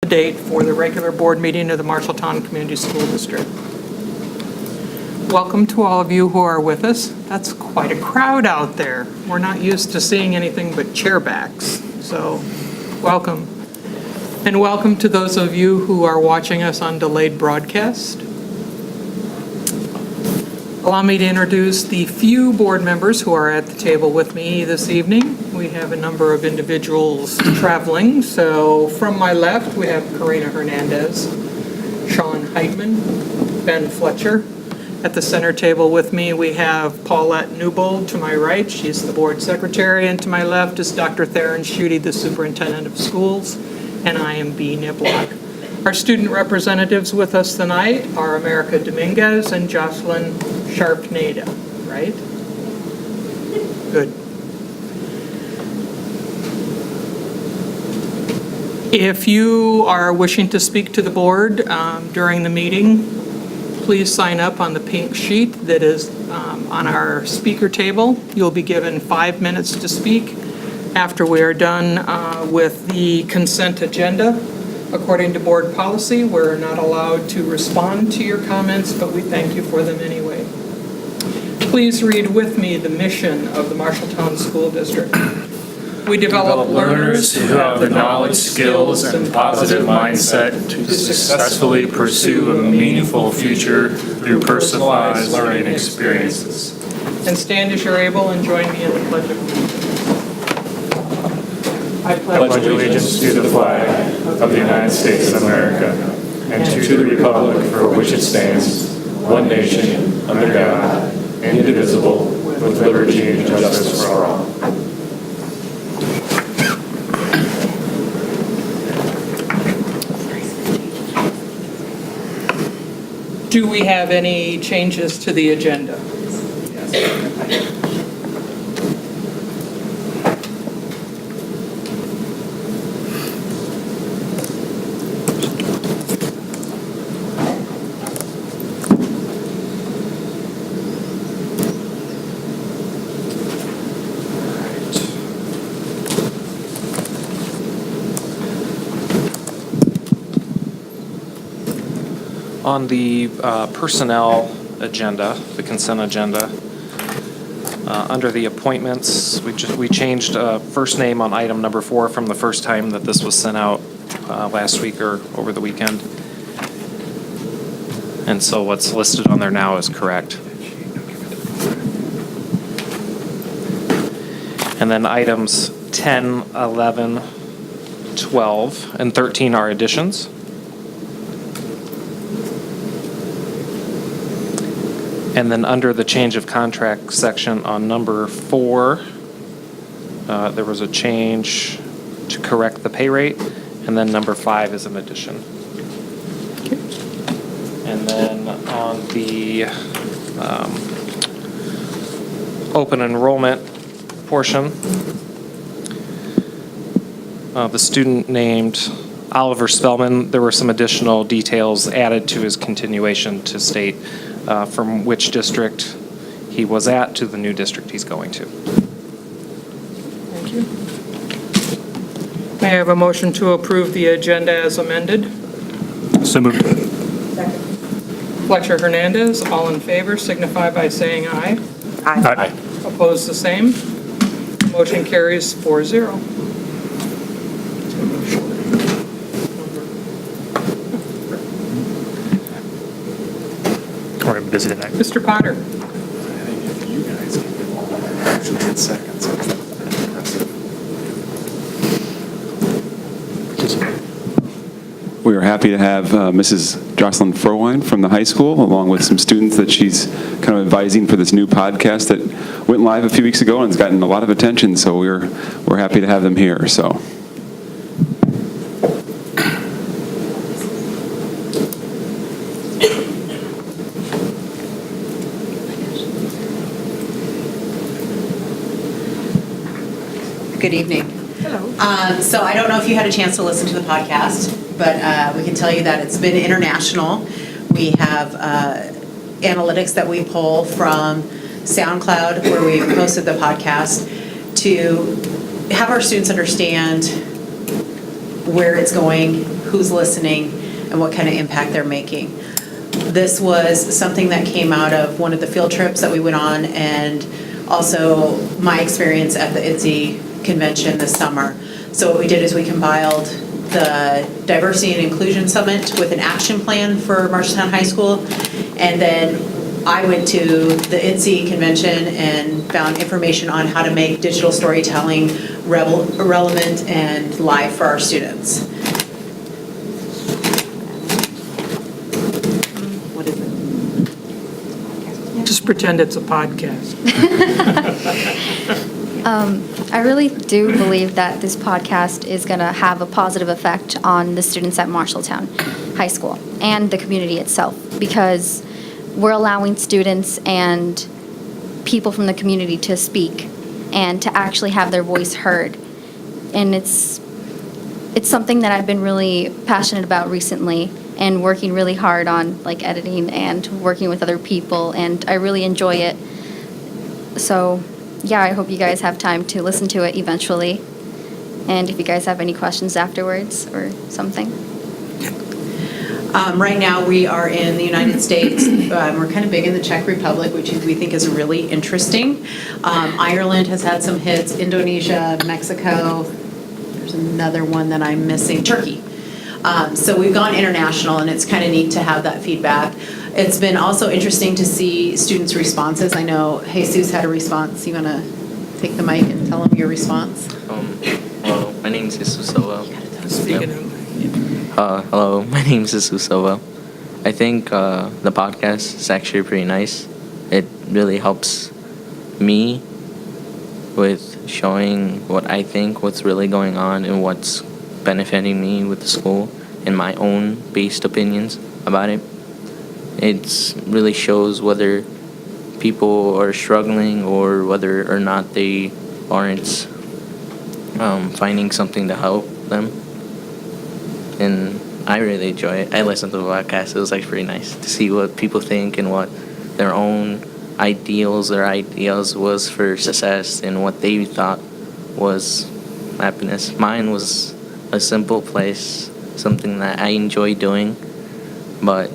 The date for the regular board meeting of the Marshalltown Community School District. Welcome to all of you who are with us. That's quite a crowd out there. We're not used to seeing anything but chairbacks, so welcome. And welcome to those of you who are watching us on delayed broadcast. Allow me to introduce the few board members who are at the table with me this evening. We have a number of individuals traveling. So from my left, we have Karina Hernandez, Sean Heitman, Ben Fletcher. At the center table with me, we have Paulette Newbold to my right. She's the board secretary. And to my left is Dr. Theron Schutte, the superintendent of schools. And I am B. Niblock. Our student representatives with us tonight are America Dominguez and Jocelyn Sharpnada, right? Good. If you are wishing to speak to the board during the meeting, please sign up on the pink sheet that is on our speaker table. You'll be given 5 minutes to speak. After we are done with the consent agenda, according to board policy, we're not allowed to respond to your comments, but we thank you for them anyway. Please read with me the mission of the Marshalltown School District. We develop learners who have the knowledge, skills, and positive mindset to successfully pursue a meaningful future through personalized learning experiences. And stand as you're able and join me in the Pledge of Allegiance. I Pledge allegiance to the flag of the United States of America and to the republic for which it stands, one nation, under God, indivisible, with liberty and justice for all. Do we have any changes to the agenda? On the personnel agenda, the consent agenda, under the appointments, we changed first name on item number 4 from the first time that this was sent out last week or over the weekend. And so what's listed on there now is correct. And then items 10, 11, 12, and 13 are additions. And then under the change of contract section on number 4, there was a change to correct the pay rate, and then number 5 is an addition. And then on the open enrollment portion, the student named Oliver Spellman, there were some additional details added to his continuation to state from which district he was at to the new district he's going to. Thank you. May I have a motion to approve the agenda as amended? So moved. Second. Fletcher Hernandez, all in favor, signify by saying aye. Aye. Opposed, the same. Motion carries 4-0. We're busy tonight. Mr. Potter. I think if you guys can get all that, actually get seconds, that's impressive. We are happy to have Mrs. Jocelyn Furwine from the high school, along with some students that she's kind of advising for this new podcast that went live a few weeks ago and has gotten a lot of attention, so we're happy to have them here. So. Good evening. Hello. So I don't know if you had a chance to listen to the podcast, but we can tell you that it's been international. We have analytics that we pull from SoundCloud, where we posted the podcast, to have our students understand where it's going, who's listening, and what kind of impact they're making. This was something that came out of one of the field trips that we went on, and also my experience at the ITSE convention this summer. So what we did is we compiled the Diversity and Inclusion Summit with an action plan for Marshalltown High School, and then I went to the ITSE convention and found information on how to make digital storytelling relevant and live for our students. What is it? Just pretend it's a podcast. I really do believe that this podcast is going to have a positive effect on the students at Marshalltown High School and the community itself, because we're allowing students and people from the community to speak and to actually have their voice heard. And it's something that I've been really passionate about recently and working really hard on, like editing and working with other people, and I really enjoy it. So yeah, I hope you guys have time to listen to it eventually. And if you guys have any questions afterwards or something. Right now, we are in the United States. We're kind of big in the Czech Republic, which we think is really interesting. Ireland has had some hits, Indonesia, Mexico. There's another one that I'm missing, Turkey. So we've gone international, and it's kind of neat to have that feedback. It's been also interesting to see students' responses. I know Jesus had a response. You want to take the mic and tell them your response? Hello, my name is Jesus Silva. Speaking of, Hello, my name is Jesus Silva. I think the podcast is actually pretty nice. It really helps me with showing what I think, what's really going on, and what's benefiting me with the school, and my own based opinions about it. It really shows whether people are struggling or whether or not they aren't finding something to help them. And I really enjoy it. I listened to the podcast. It was like pretty nice to see what people think and what their own ideals was for success and what they thought was happiness. Mine was a simple place, something that I enjoy doing, but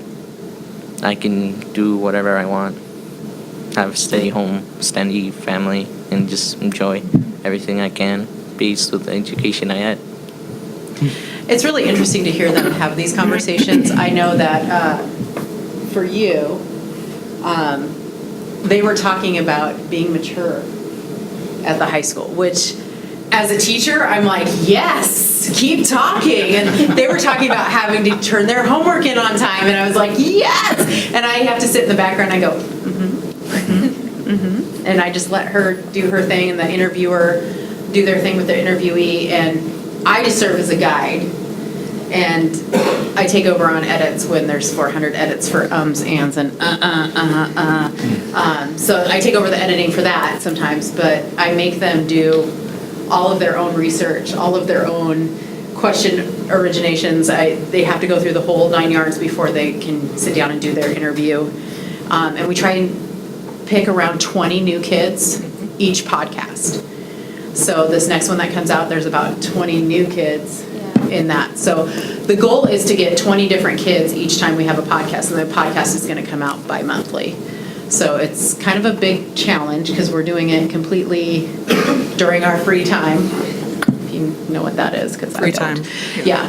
I can do whatever I want. Have a steady home, steady family, and just enjoy everything I can based with the education I had. It's really interesting to hear them have these conversations. I know that for you, they were talking about being mature at the high school, which as a teacher, I'm like, yes, keep talking. And they were talking about having to turn their homework in on time, and I was like, yes. And I have to sit in the background and I go, and I just let her do her thing and the interviewer do their thing with the interviewee, and I just serve as a guide, and I take over on edits when there's 400 edits for ums, ands, and so I take over the editing for that sometimes, but I make them do all of their own research, all of their own question originations. They have to go through the whole 9 yards before they can sit down and do their interview, and we try and pick around 20 new kids each podcast. So this next one that comes out, there's about 20 new kids in that. So the goal is to get 20 different kids each time we have a podcast, and the podcast is going to come out bi-monthly. So it's kind of a big challenge because we're doing it completely during our free time. If you know what that is, because I don't. Free time. Yeah.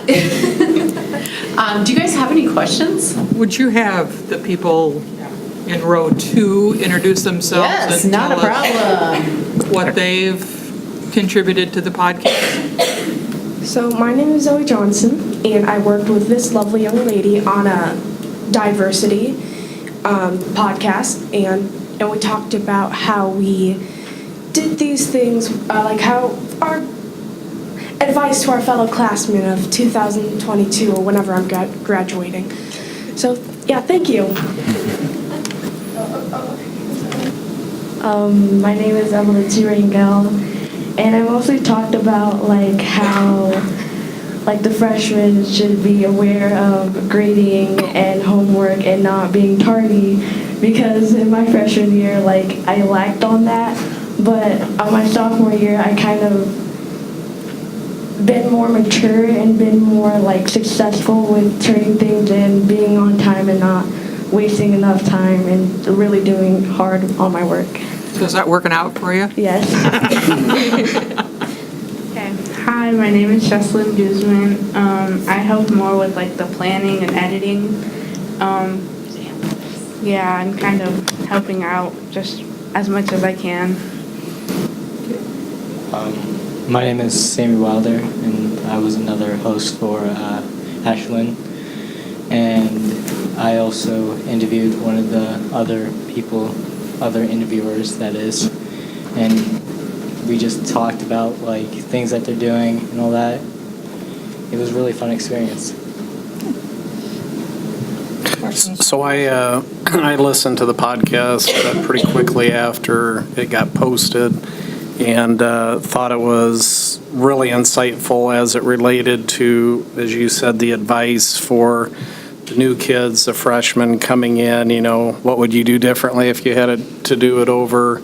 Do you guys have any questions? would you have the people in row 2 introduce themselves? Yes, and not a tell us problem. what they've contributed to the podcast? So my name is Zoe Johnson, and I worked with this lovely young lady on a diversity podcast, and we talked about how we did these things, like how our advice to our fellow classmen of 2022 or whenever I'm graduating. So yeah, thank you. My name is Emily T. Rangel, and I mostly talked about like how like the freshmen should be aware of grading and homework and not being tardy, because in my freshman year like I lacked on that, but on my sophomore year I kind of been more mature and been more like successful with turning things in, being on time and not wasting enough time, and really doing hard on my work. So is that working out for you? Yes. Okay. Hi, my name is Jesslyn Guzman. I help more with like the planning and editing. Yeah, I'm kind of helping out just as much as I can. My name is Sammy Wilder, and I was another host for Ashlyn. And I also interviewed one of the other interviewers, that is. And we just talked about like things that they're doing and all that. It was a really fun experience. So I listened to the podcast pretty quickly after it got posted, and thought it was really insightful as it related to, as you said, the advice for the new kids, the freshmen coming in. You know, what would you do differently if you had to do it over?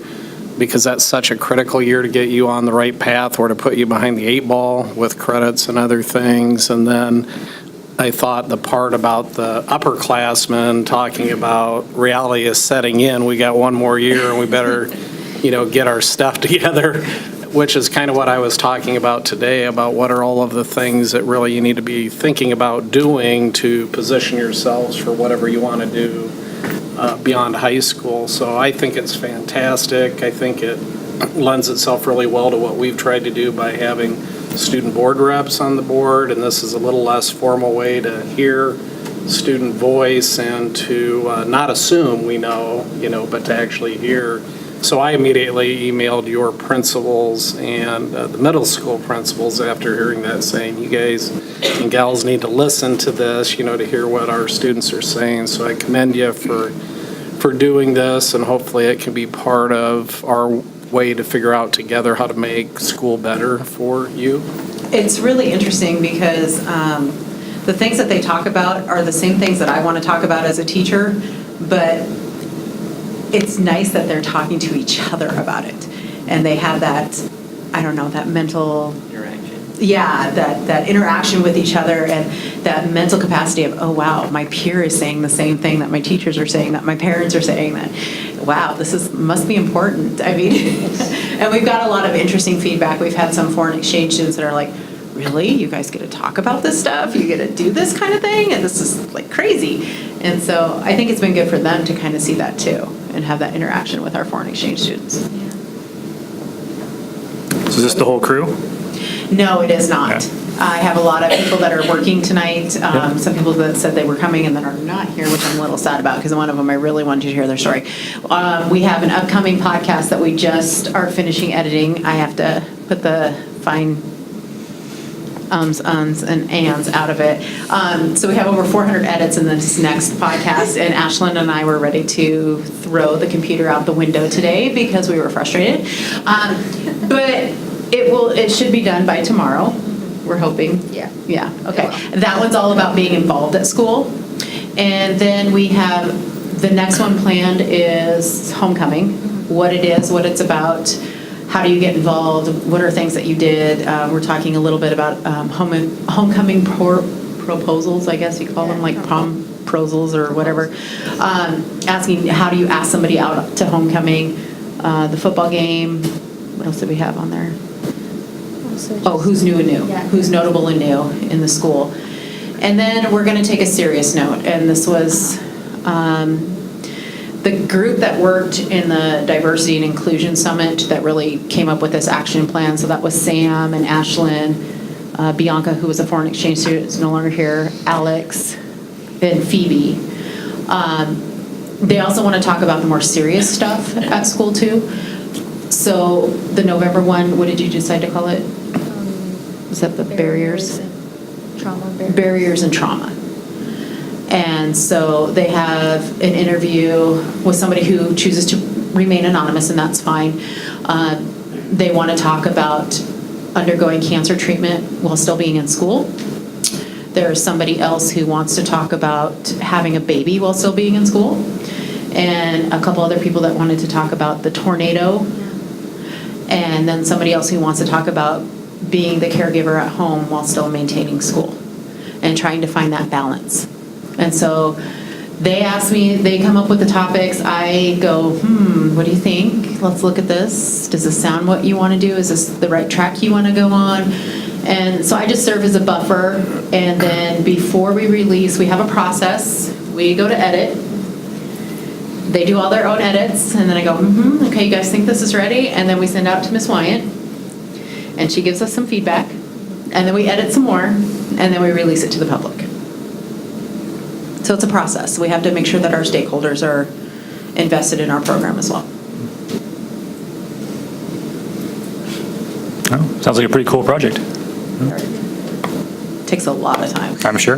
Because that's such a critical year to get you on the right path, or to put you behind the 8 ball with credits and other things. And then I thought the part about the upperclassmen talking about reality is setting in. We got one more year and we better, get our stuff together, which is kind of what I was talking about today, about what are all of the things that really you need to be thinking about doing to position yourselves for whatever you want to do beyond high school. So I think it's fantastic. I think it lends itself really well to what we've tried to do by having student board reps on the board, and this is a little less formal way to hear student voice and to not assume we know, but to actually hear. So I immediately emailed your principals and the middle school principals after hearing that, saying you guys and gals need to listen to this, to hear what our students are saying. So I commend you for doing this, and hopefully it can be part of our way to figure out together how to make school better for you. It's really interesting because the things that they talk about are the same things that I want to talk about as a teacher, but it's nice that they're talking to each other about it. And they have that, that mental interaction. Yeah, that interaction with each other, and that mental capacity of, oh wow, my peer is saying the same thing that my teachers are saying, that my parents are saying, that wow, must be important. I mean, and we've got a lot of interesting feedback. We've had some foreign exchange students that are like, really? You guys get to talk about this stuff? You get to do this kind of thing? And this is like crazy. And so I think it's been good for them to kind of see that too, and have that interaction with our foreign exchange students. So is this the whole crew? No, it is not. Yeah. I have a lot of people that are working tonight. Some people that said they were coming and then are not here, which I'm a little sad about, because one of them I really wanted you to hear their story. We have an upcoming podcast that we just are finishing editing. I have to put the fine ums, and ands out of it. So we have over 400 edits in this next podcast, and Ashlyn and I were ready to throw the computer out the window today because we were frustrated. But it should be done by tomorrow. We're hoping. Yeah. Yeah, okay. That one's all about being involved at school. And then we have, the next one planned is homecoming, what it is, what it's about, how do you get involved, what are things that you did. We're talking a little bit about homecoming proposals, I guess you call them, like prom proposals or whatever. Asking, how do you ask somebody out to homecoming, the football game, what else did we have on there? Who's new and new? Yeah. Who's notable and new in the school? And then we're going to take a serious note, and this was the group that worked in the Diversity and Inclusion Summit that really came up with this action plan. So that was Sam and Ashlyn, Bianca, who was a foreign exchange student, is no longer here, Alex, and Phoebe. They also want to talk about the more serious stuff at school too. So the November one, what did you decide to call it? Was that the barriers? Barriers and trauma. And so they have an interview with somebody who chooses to remain anonymous, and that's fine. They want to talk about undergoing cancer treatment while still being in school. There's somebody else who wants to talk about having a baby while still being in school. And a couple other people that wanted to talk about the tornado. And then somebody else who wants to talk about being the caregiver at home while still maintaining school and trying to find that balance. And so they ask me, they come up with the topics, I go, what do you think? Let's look at this. Does this sound what you want to do? Is this the right track you want to go on? And so I just serve as a buffer, and then before we release, we have a process. We go to edit. They do all their own edits, and then I go, okay, you guys think this is ready? And then we send out to Miss Wyant, and she gives us some feedback, and then we edit some more, and then we release it to the public. So it's a process. We have to make sure that our stakeholders are invested in our program as well. Oh, sounds like a pretty cool project. Takes a lot of time. I'm sure.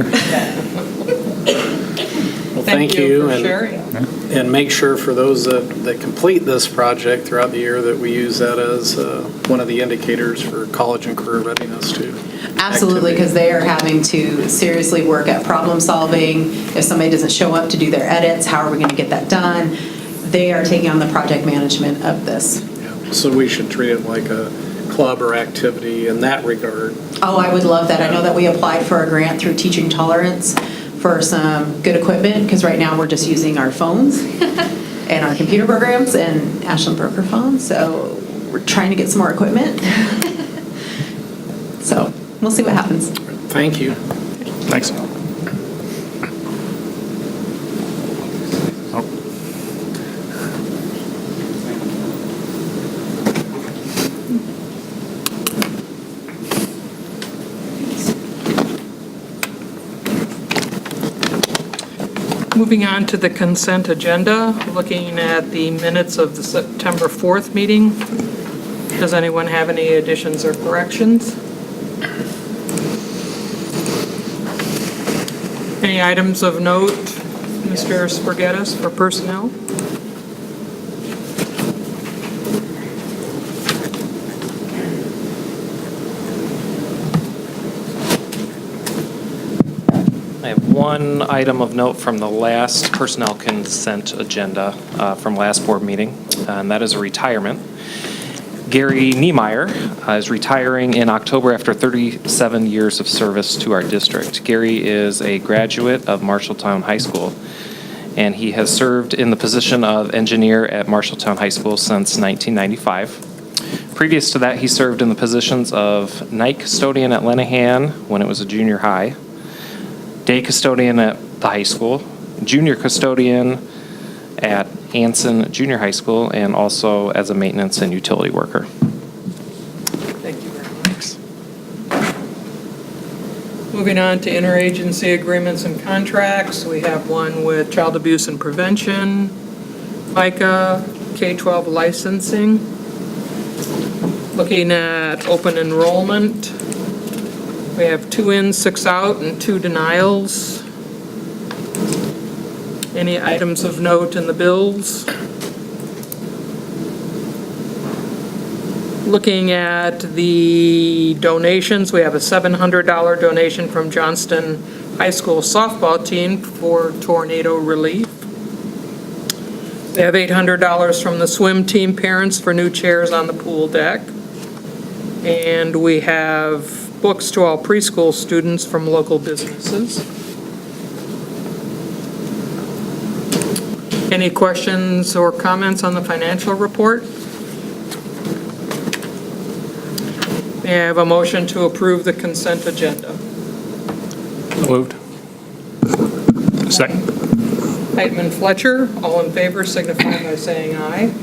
Well, thank you. for sharing. And make sure for those that complete this project throughout the year that we use that as one of the indicators for college and career readiness too. Absolutely, because they are having to seriously work at problem solving. If somebody doesn't show up to do their edits, how are we going to get that done? They are taking on the project management of this. Yeah. So we should treat it like a club or activity in that regard. Oh, I would love that. I know that we applied for a grant through Teaching Tolerance for some good equipment, because right now we're just using our phones and our computer programs and Ashland Broker phones, so we're trying to get some more equipment. So we'll see what happens. Thank you. Thanks. Moving on to the consent agenda, looking at the minutes of the September 4th meeting. Does anyone have any additions or corrections? Any items of note, Mr. Spaghettis, for personnel? I have one item of note from the last personnel consent agenda from last board meeting, and that is a retirement. Gary Niemeyer is retiring in October after 37 years of service to our district. Gary is a graduate of Marshalltown High School, and he has served in the position of engineer at Marshalltown High School since 1995. Previous to that, he served in the positions of night custodian at Lenahan when it was a junior high, day custodian at the high school, junior custodian at Anson Junior High School, and also as a maintenance and utility worker. Thank you very much. Moving on to interagency agreements and contracts, we have one with Child Abuse and Prevention, MICA, K-12 licensing. Looking at open enrollment, we have 2 in, 6 out, and 2 denials. Any items of note in the bills? Looking at the donations, we have a $700 donation from Johnston High School softball team for tornado relief. We have $800 from the swim team parents for new chairs on the pool deck. And we have books to all preschool students from local businesses. Any questions or comments on the financial report? May I have a motion to approve the consent agenda? Moved. Second. Heitman Fletcher, all in favor signify by saying aye.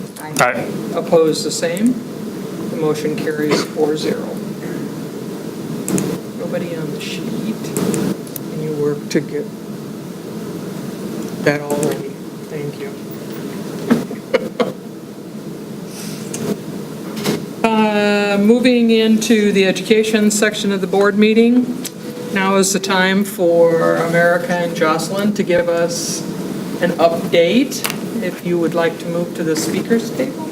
Aye. Opposed, the same. The motion carries 4-0. Nobody on the sheet. Can you work to get that all ready? Thank you. Moving into the education section of the board meeting, now is the time for America and Jocelyn to give us an update. If you would like to move to the speakers table.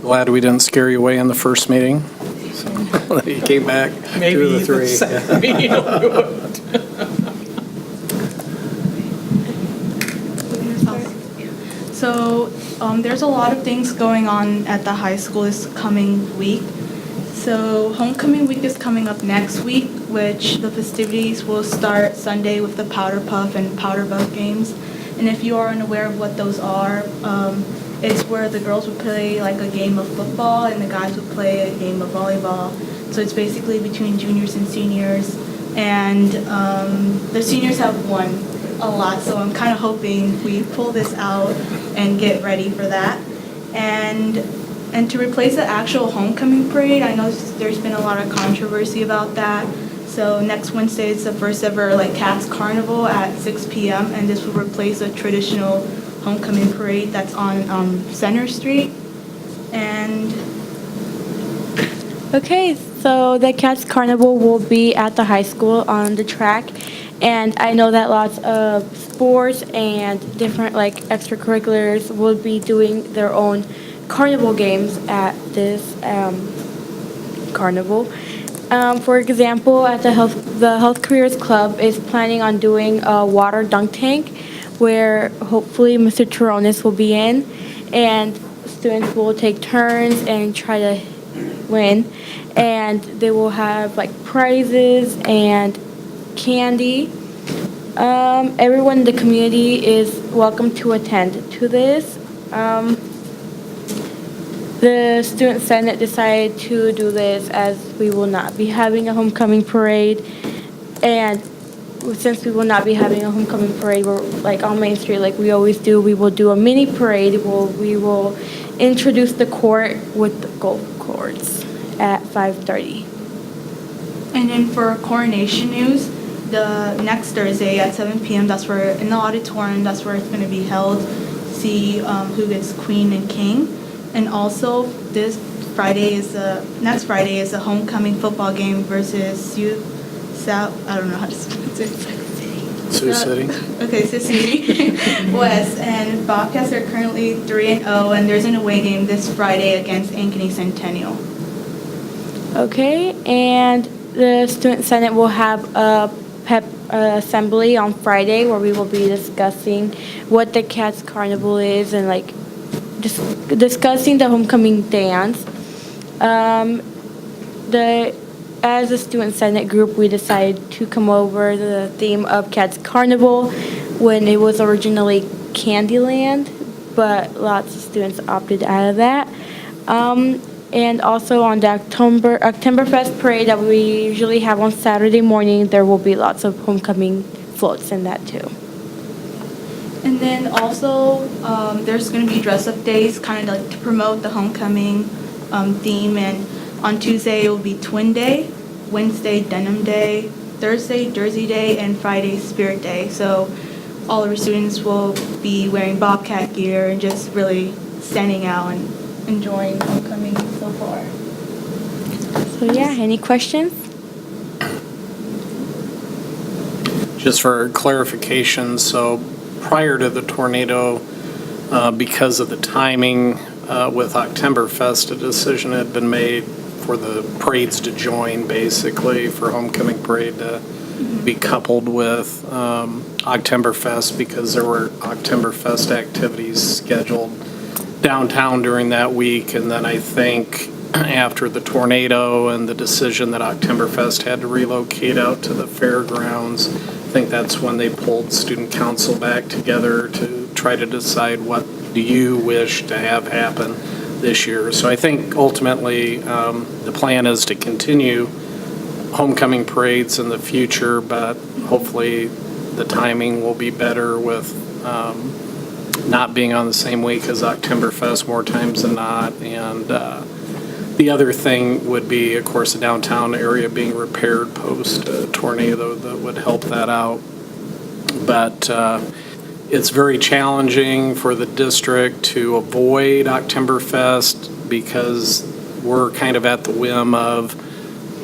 Glad we didn't scare you away in the first meeting. So. He came back, Maybe two of the the three. second meeting will do it. So there's a lot of things going on at the high school this coming week. So homecoming week is coming up next week, which the festivities will start Sunday with the Powder Puff and Powder Puff games. And if you are unaware of what those are, it's where the girls would play like a game of football and the guys would play a game of volleyball. So it's basically between juniors and seniors. And the seniors have won a lot, so I'm kind of hoping we pull this out and get ready for that. And to replace the actual homecoming parade, I know there's been a lot of controversy about that. So next Wednesday is the first ever like Cats Carnival at 6 p.m. and this will replace a traditional homecoming parade that's on Center Street. And Okay, so the Cats Carnival will be at the high school on the track, and I know that lots of sports and different like extracurriculars will be doing their own carnival games at this carnival. For example, at the Health Careers Club is planning on doing a water dunk tank, where hopefully Mr. Turonis will be in, and students will take turns and try to win, and they will have like prizes and candy. Everyone in the community is welcome to attend to this. The Student Senate decided to do this as we will not be having a homecoming parade, and since we will not be having a homecoming parade, we're like on Main Street like we always do, we will do a mini parade. We will introduce the court with the golf courts at 5:30. And then for coronation news, the next Thursday at 7 p.m., that's where, in the auditorium, that's where it's going to be held. See who gets queen and king. And also, next Friday is a homecoming football game versus I don't know how to say it. Sioux City. Okay, Sioux City West. And Bobcats are currently 3-0, and there's an away game this Friday against Ankeny Centennial. Okay, and the Student Senate will have a pep assembly on Friday where we will be discussing what the Cats Carnival is and like discussing the homecoming dance. As a Student Senate group, we decided to come over the theme of Cats Carnival when it was originally Candyland, but lots of students opted out of that. And also on the Oktoberfest parade that we usually have on Saturday morning, there will be lots of homecoming floats in that too. And then also, there's going to be dress-up days, kind of like to promote the homecoming theme. And on Tuesday, it will be Twin Day, Wednesday, Denim Day, Thursday, Jersey Day, and Friday, Spirit Day. So all of our students will be wearing Bobcat gear and just really standing out and enjoying homecoming so far. So yeah, any questions? Just for clarification, so prior to the tornado, because of the timing with Oktoberfest, a decision had been made for the parades to join, basically, for homecoming parade to be coupled with Oktoberfest, because there were Oktoberfest activities scheduled downtown during that week. And then I think after the tornado and the decision that Oktoberfest had to relocate out to the fairgrounds, I think that's when they pulled student council back together to try to decide what do you wish to have happen this year. So I think ultimately the plan is to continue homecoming parades in the future, but hopefully the timing will be better with not being on the same week as Oktoberfest more times than not. And the other thing would be, of course, the downtown area being repaired post-tornado that would help that out. But it's very challenging for the district to avoid Oktoberfest because we're kind of at the whim of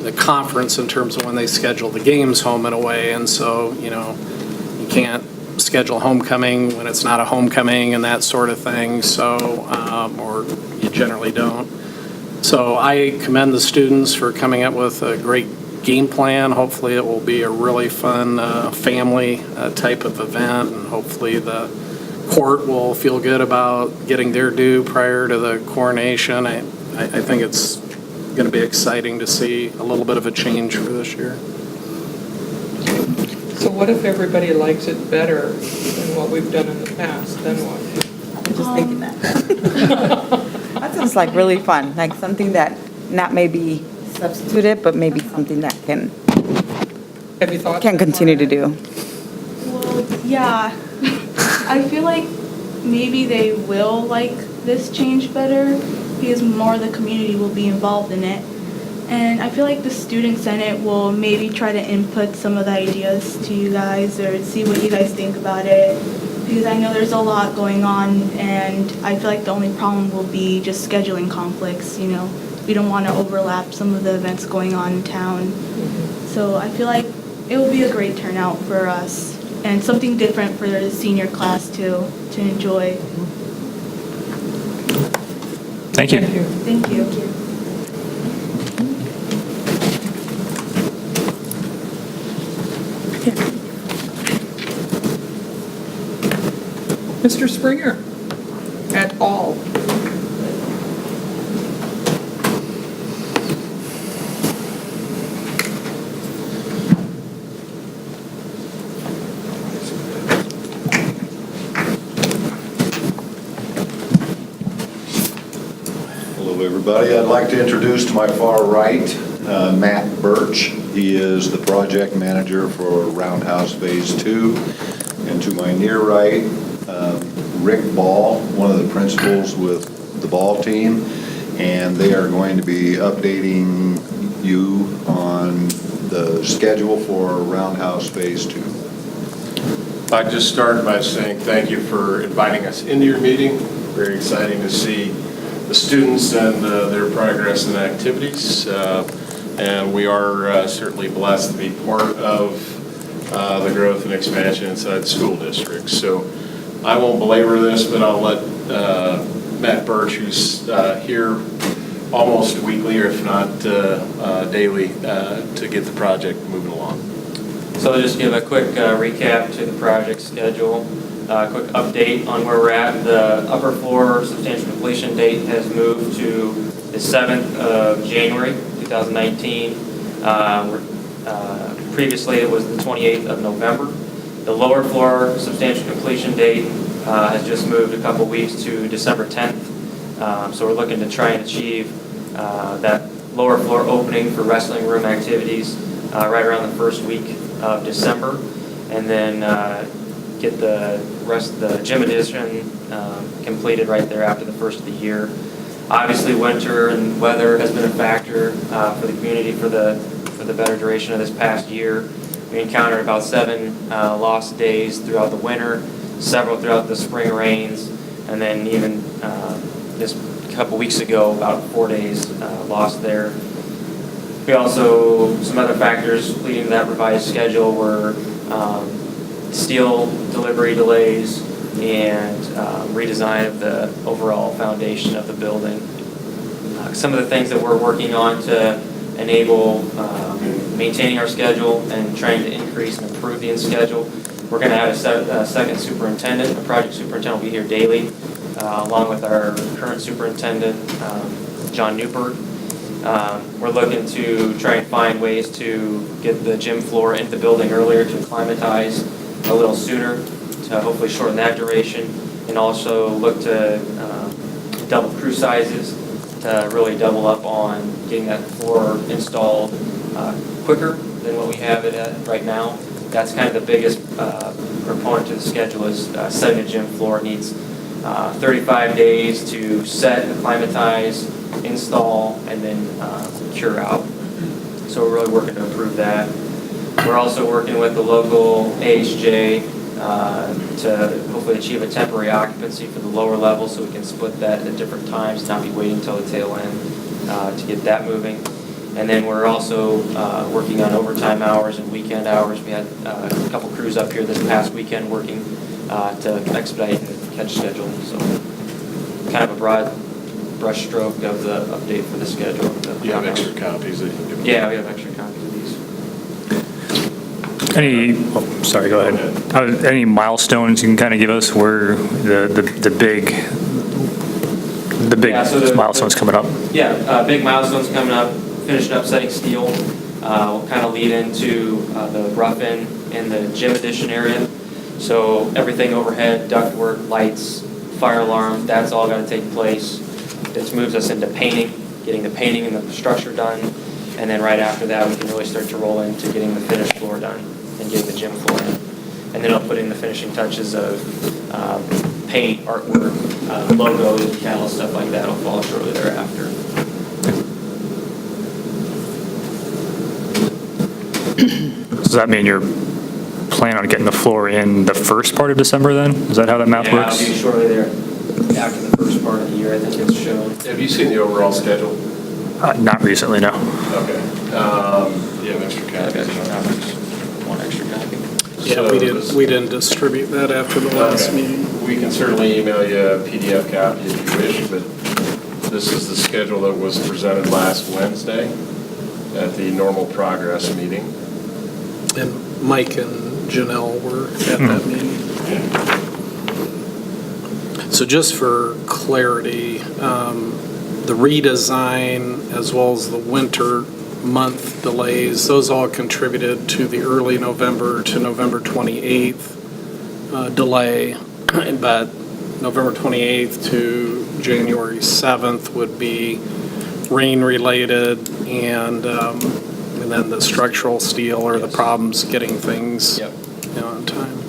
the conference in terms of when they schedule the games home and away. And so, you can't schedule homecoming when it's not a homecoming and that sort of thing. So, or you generally don't. So I commend the students for coming up with a great game plan. Hopefully it will be a really fun family type of event, and hopefully the court will feel good about getting their due prior to the coronation. I think it's going to be exciting to see a little bit of a change for this year. So what if everybody likes it better than what we've done in the past, then what? Just thinking that. That sounds like really fun, like something that not maybe substituted, but maybe something that can Have you thought? continue to do. Well, yeah. I feel like maybe they will like this change better because more of the community will be involved in it. And I feel like the Student Senate will maybe try to input some of the ideas to you guys or see what you guys think about it. Because I know there's a lot going on, and I feel like the only problem will be just scheduling conflicts, you know. We don't want to overlap some of the events going on in town. So I feel like it will be a great turnout for us and something different for the senior class too, to enjoy. Thank you. Thank you. Mr. Springer, at all. Hello, everybody. I'd like to introduce to my far right, Matt Birch. He is the project manager for Roundhouse Phase 2. And to my near right, Rick Ball, one of the principals with the ball team. And they are going to be updating you on the schedule for Roundhouse Phase 2. I'd just start by saying thank you for inviting us into your meeting. Very exciting to see the students and their progress and activities. And we are certainly blessed to be part of the growth and expansion inside the school district. So I won't belabor this, but I'll let Matt Birch, who's here almost weekly, or if not daily, to get the project moving along. So I'll just give a quick recap to the project schedule, a quick update on where we're at. The upper floor substantial completion date has moved to the 7th of January 2019. Previously it was the 28th of November. The lower floor substantial completion date has just moved a couple weeks to December 10th. So we're looking to try and achieve that lower floor opening for wrestling room activities right around the first week of December, and then get the rest of the gym addition completed right there after the first of the year. Obviously, winter and weather has been a factor for the community for the better duration of this past year. We encountered about 7 lost days throughout the winter, several throughout the spring rains, and then even just a couple weeks ago, about 4 days lost there. We also, some other factors leading to that revised schedule were steel delivery delays and redesign of the overall foundation of the building. Some of the things that we're working on to enable maintaining our schedule and trying to increase and improve the schedule. We're going to have a second superintendent. The project superintendent will be here daily, along with our current superintendent, John Newberg. We're looking to try and find ways to get the gym floor into the building earlier, to acclimatize a little sooner, to hopefully shorten that duration, and also look to double crew sizes to really double up on getting that floor installed quicker than what we have it at right now. That's kind of the biggest component to the schedule, is setting a gym floor. It needs 35 days to set, acclimatize, install, and then cure out. So we're really working to improve that. We're also working with the local AHJ to hopefully achieve a temporary occupancy for the lower level, so we can split that at different times, not be waiting until the tail end to get that moving. And then we're also working on overtime hours and weekend hours. We had a couple crews up here this past weekend working to expedite the catch schedule. So kind of a broad brush stroke of the update for the schedule. You have extra copies that you can give? Yeah, we have extra copies of these. Sorry, go ahead. Any milestones you can kind of give us where the big Yeah, so milestones coming up? Yeah, big milestones coming up, finishing up setting steel. We'll kind of lead into the rough-in in the gym addition area. So everything overhead, ductwork, lights, fire alarm, that's all got to take place. This moves us into painting, getting the painting and the structure done. And then right after that, we can really start to roll into getting the finished floor done and getting the gym floor in. And then I'll put in the finishing touches of paint, artwork, logos, decals, stuff like that will follow shortly thereafter. Does that mean you're planning on getting the floor in the first part of December then? Is that how that math Yeah, works? I'll be shortly there after the first part of the year, I think it's shown. Have you seen the overall schedule? Not recently, no. Okay. You have extra copies? One extra copy. Yeah, we didn't distribute that after the last Okay. meeting. We can certainly email you a PDF copy if you wish, but this is the schedule that was presented last Wednesday at the normal progress meeting. And Mike and Janelle were at that meeting. So just for clarity, the redesign as well as the winter month delays, those all contributed to the early November to November 28th delay. But November 28th to January 7th would be rain-related, and then the structural steel or the problems getting things on time.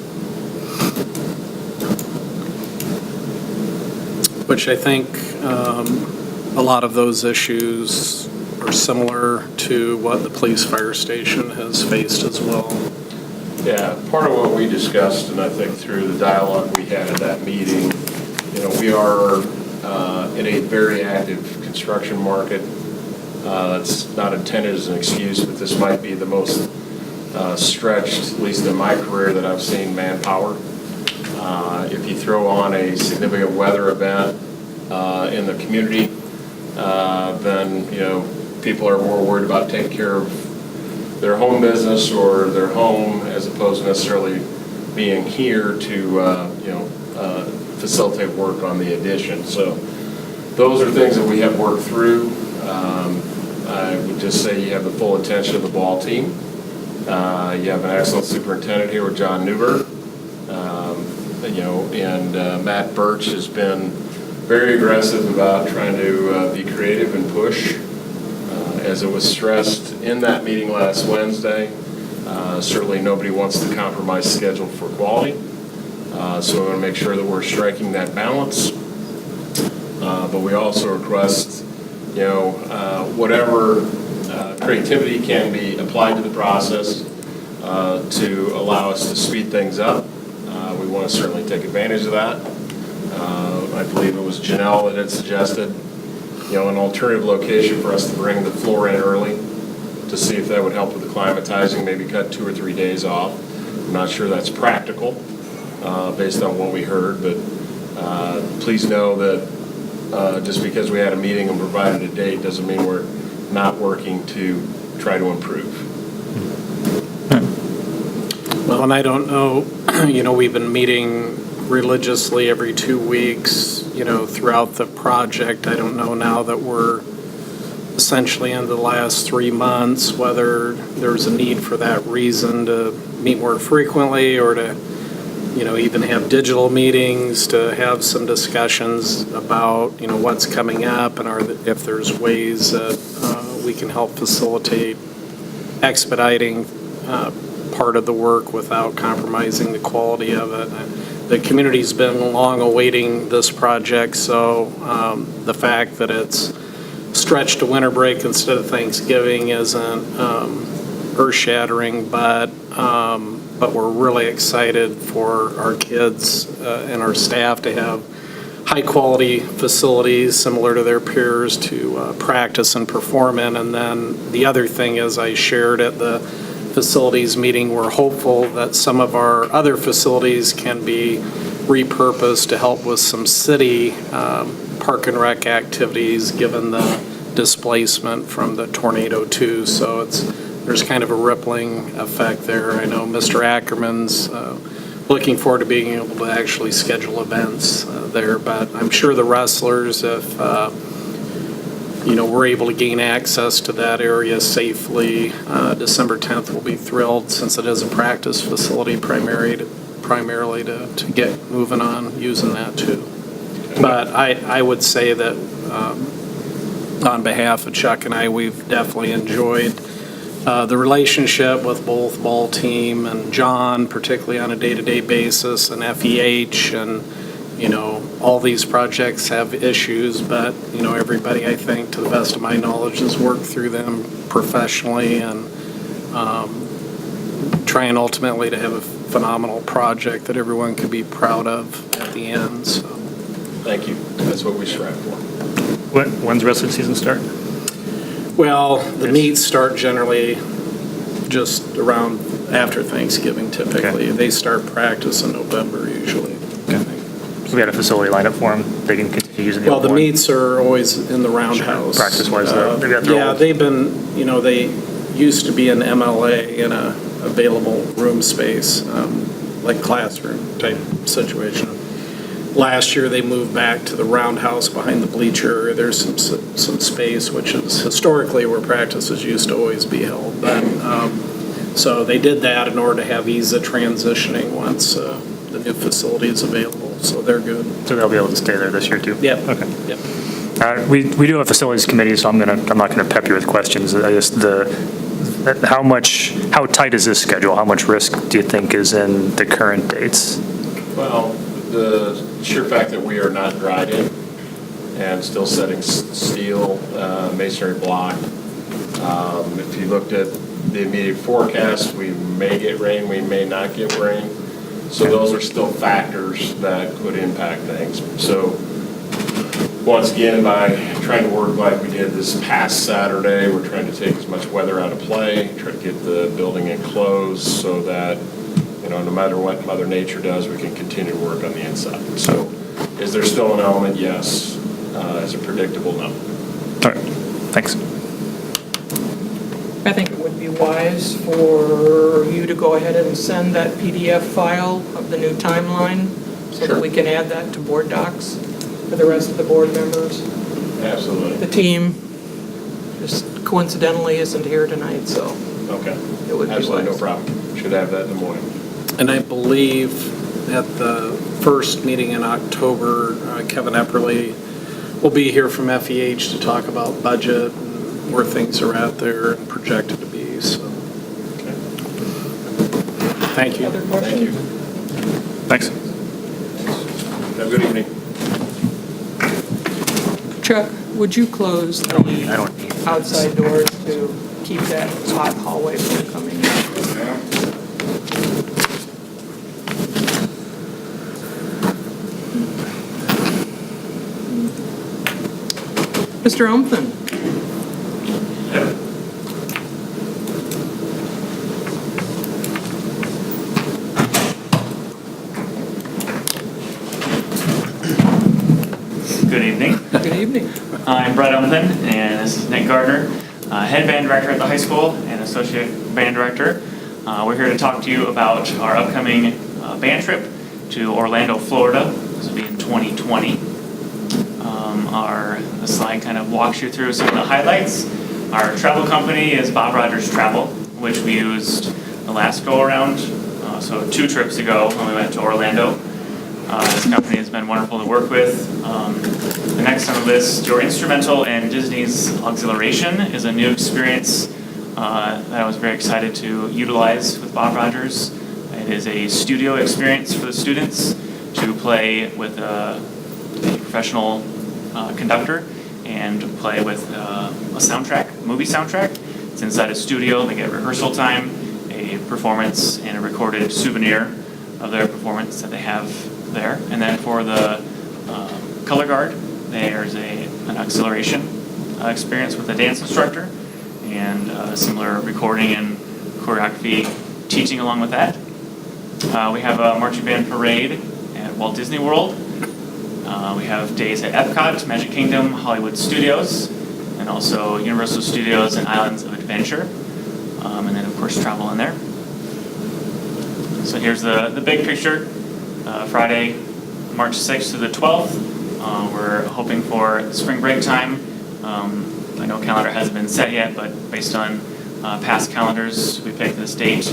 Which I think a lot of those issues are similar to what the police fire station has faced as well. Yeah, part of what we discussed, and I think through the dialogue we had at that meeting, we are in a very active construction market. That's not intended as an excuse, but this might be the most stretched, at least in my career, that I've seen manpower. If you throw on a significant weather event in the community, then people are more worried about taking care of their home business or their home as opposed to necessarily being here to facilitate work on the addition. So those are things that we have worked through. I would just say you have the full attention of the ball team. You have an excellent superintendent here with John Newberg. And Matt Birch has been very aggressive about trying to be creative and push. As it was stressed in that meeting last Wednesday, certainly nobody wants to compromise schedule for quality. So we want to make sure that we're striking that balance. But we also request, whatever creativity can be applied to the process to allow us to speed things up. We want to certainly take advantage of that. I believe it was Janelle that had suggested, an alternative location for us to bring the floor in early to see if that would help with the climatizing, maybe cut 2 or 3 days off. I'm not sure that's practical based on what we heard, but please know that just because we had a meeting and provided a date doesn't mean we're not working to try to improve. Well, and I don't know, we've been meeting religiously every 2 weeks, throughout the project. I don't know now that we're essentially in the last 3 months, whether there's a need for that reason to meet more frequently or to, even have digital meetings to have some discussions about, what's coming up and if there's ways that we can help facilitate expediting part of the work without compromising the quality of it. The community's been long awaiting this project, so the fact that it's stretched to winter break instead of Thanksgiving isn't earth-shattering, but we're really excited for our kids and our staff to have high-quality facilities similar to their peers to practice and perform in. And then the other thing is, I shared at the facilities meeting, we're hopeful that some of our other facilities can be repurposed to help with some city park and rec activities, given the displacement from the tornado too. So there's kind of a rippling effect there. I know Mr. Ackerman's looking forward to being able to actually schedule events there, but I'm sure the wrestlers, if we're able to gain access to that area safely, December 10th, will be thrilled, since it is a practice facility primarily to get moving on using that too. But I would say that on behalf of Chuck and I, we've definitely enjoyed the relationship with both ball team and John, particularly on a day-to-day basis, and FEH, and all these projects have issues, but everybody, I think, to the best of my knowledge, has worked through them professionally and trying ultimately to have a phenomenal project that everyone could be proud of at the end. So. Thank you. That's what we strive for. When's wrestling season start? Well, the meets start generally just around after Thanksgiving, typically. Okay. They start practice in November usually. Okay. So we had a facility lined up for them. They can continue using the the meets are always in the roundhouse. Practice-wise, they've got their old... they've been, they used to be in MLA in a available room space, like classroom type situation. Last year, they moved back to the roundhouse behind the bleacher. There's some space, which is historically where practices used to always be held. But so they did that in order to have ease of transitioning once the new facility is available. So they're good. So they'll be able to stay there this year too. Yep. Okay. Yep. We do have a facilities committee, so I'm not gonna pep you with questions. I just how tight is this schedule? How much risk do you think is in the current dates? Well, the sheer fact that we are not dried in and still setting steel, masonry block. If you looked at the immediate forecast, we may get rain, we may not get rain. So those are still factors that could impact things. So once again, by trying to work like we did this past Saturday, we're trying to take as much weather out of play, try to get the building enclosed so that no matter what Mother Nature does, we can continue to work on the inside. So is there still an element? Yes. Is it predictable? No. All right. Thanks. I think it would be wise for you to go ahead and send that PDF file of the new timeline so that we can add that to board docs for the rest of the board members. Absolutely. The team just coincidentally isn't here tonight, so. Okay. It would be absolutely wise. No problem. Should have that in the morning. And I believe at the first meeting in October, Kevin Epperly will be here from FEH to talk about budget and where things are at there and projected to be. So, okay. Thank you. Other questions? Thanks. Have a good evening. Chuck, would you close the outside doors to keep that hot hallway from coming in? Mr. Umphin. Good evening. Good evening. I'm Brett Umphin, and this is Nick Gardner, head band director at the high school and associate band director. We're here to talk to you about our upcoming band trip to Orlando, Florida. This will be in 2020. The slide kind of walks you through some of the highlights. Our travel company is Bob Rogers Travel, which we used the last go around. So 2 trips ago when we went to Orlando. This company has been wonderful to work with. The next on the list, Your Instrumental and Disney's Auxiliation, is a new experience that I was very excited to utilize with Bob Rogers. It is a studio experience for the students to play with a professional conductor and play with a soundtrack, movie soundtrack. It's inside a studio. They get rehearsal time, a performance, and a recorded souvenir of their performance that they have there. And then for the color guard, there's an acceleration experience with a dance instructor and similar recording and choreography teaching along with that. We have a marching band parade at Walt Disney World. We have days at Epcot, Magic Kingdom, Hollywood Studios, and also Universal Studios and Islands of Adventure. And then, of course, travel in there. So here's the big picture. Friday, March 6th to the 12th. We're hoping for spring break time. I know calendar hasn't been set yet, but based on past calendars, we picked this date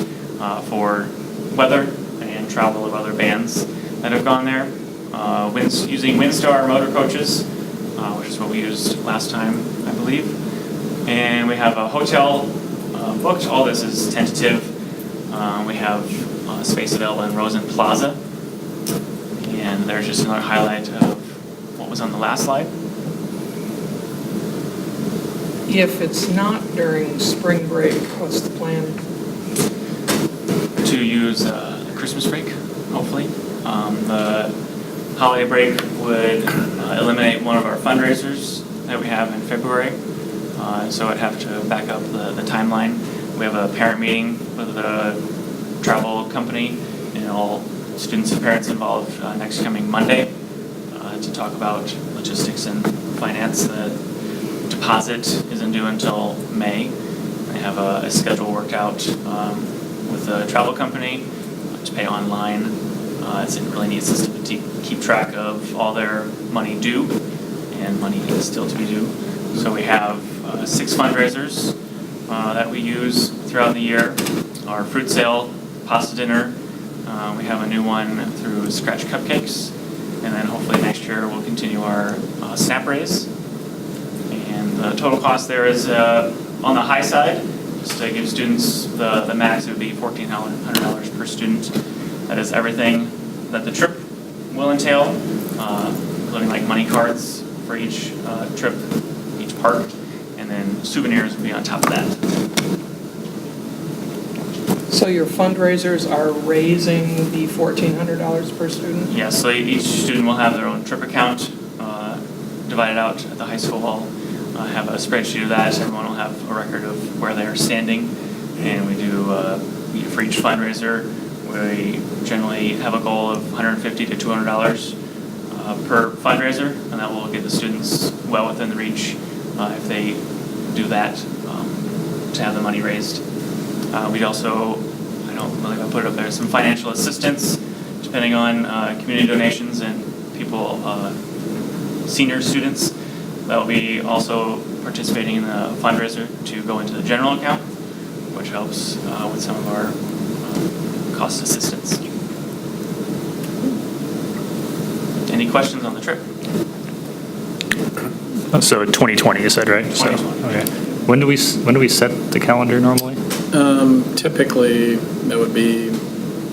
for weather and travel of other bands that have gone there. Using Windstar motor coaches, which is what we used last time, I believe. And we have a hotel booked. All this is tentative. We have space available in Rosen Plaza. And there's just another highlight of what was on the last slide. If it's not during spring break, what's the plan? To use Christmas break, hopefully. The holiday break would eliminate one of our fundraisers that we have in February. So I'd have to back up the timeline. We have a parent meeting with the travel company and all students and parents involved next coming Monday to talk about logistics and finance. The deposit isn't due until May. I have a schedule worked out with the travel company to pay online. It really needs us to keep track of all their money due and money still to be due. So we have 6 fundraisers that we use throughout the year. Our fruit sale, pasta dinner. We have a new one through Scratch Cupcakes. And then hopefully next year we'll continue our snap raise. And the total cost there is on the high side. Just to give students the max, it would be $1,400 per student. That is everything that the trip will entail, including like money cards for each trip, each park, and then souvenirs will be on top of that. So your fundraisers are raising the $1,400 per student? Yes, so each student will have their own trip account divided out at the high school. I'll have a spreadsheet of that. Everyone will have a record of where they are standing. And we do, for each fundraiser, we generally have a goal of $150 to $200 per fundraiser, and that will get the students well within the reach if they do that to have the money raised. We'd also, I don't believe I put it up there, some financial assistance depending on community donations and people, senior students that will be also participating in the fundraiser to go into the general account, which helps with some of our cost assistance. Any questions on the trip? So 2020, you said, right? 2020. So, okay. When do we set the calendar normally? Typically, that would be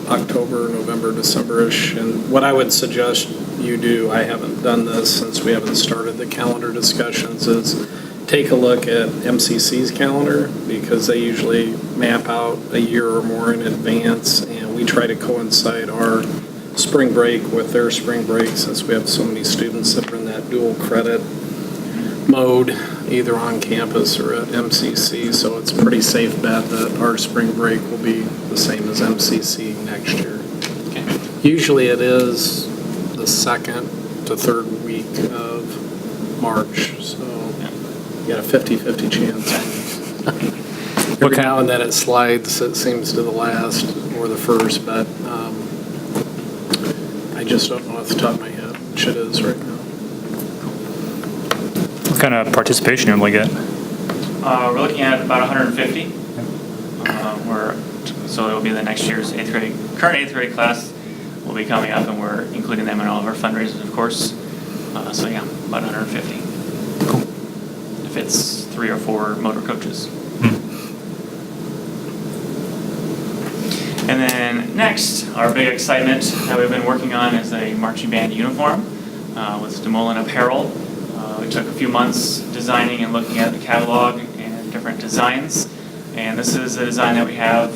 October, November, December-ish. And what I would suggest you do, I haven't done this since we haven't started the calendar discussions, is take a look at MCC's calendar, because they usually map out a year or more in advance, and we try to coincide our spring break with their spring break, since we have so many students that are in that dual credit mode, either on campus or at MCC. So it's a pretty safe bet that our spring break will be the same as MCC next year. Okay. Usually it is the second to third week of March, so you got a 50-50 chance. Every now and then it slides, it seems, to the last or the first, but I just don't know off the top of my head which it is right now. What kind of participation you normally get? We're looking at about 150. So it will be the next year's current 8th grade class will be coming up, and we're including them in all of our fundraisers, of course. So yeah, about 150. Cool. If it's 3 or 4 motor coaches. And then next, our big excitement that we've been working on is a marching band uniform with Demolin Apparel. We took a few months designing and looking at the catalog and different designs. And this is a design that we have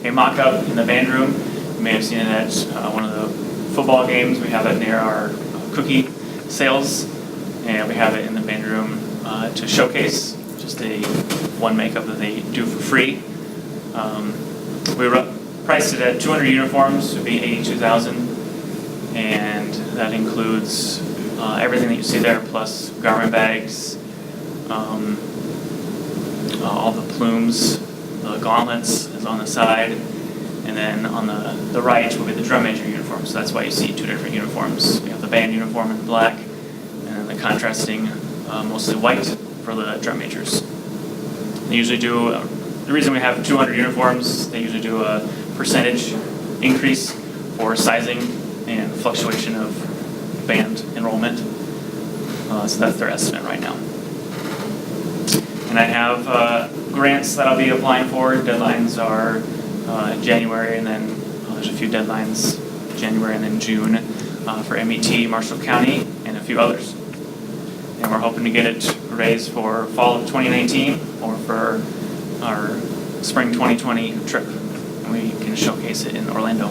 a mock-up in the band room. You may have seen it at one of the football games. We have it near our cookie sales. And we have it in the band room to showcase just one makeup that they do for free. We priced it at 200 uniforms, it would be $82,000. And that includes everything that you see there, plus garment bags, all the plumes, the gauntlets is on the side, and then on the right will be the drum major uniforms. So that's why you see two different uniforms. You have the band uniform in black, and then the contrasting mostly white for the drum majors. They usually do, the reason we have 200 uniforms, they usually do a percentage increase for sizing and fluctuation of band enrollment. So that's their estimate right now. And I have grants that I'll be applying for. Deadlines are January, and then there's a few deadlines, January and then June, for MET, Marshall County, and a few others. And we're hoping to get it raised for fall of 2019 or for our spring 2020 trip. And we can showcase it in Orlando.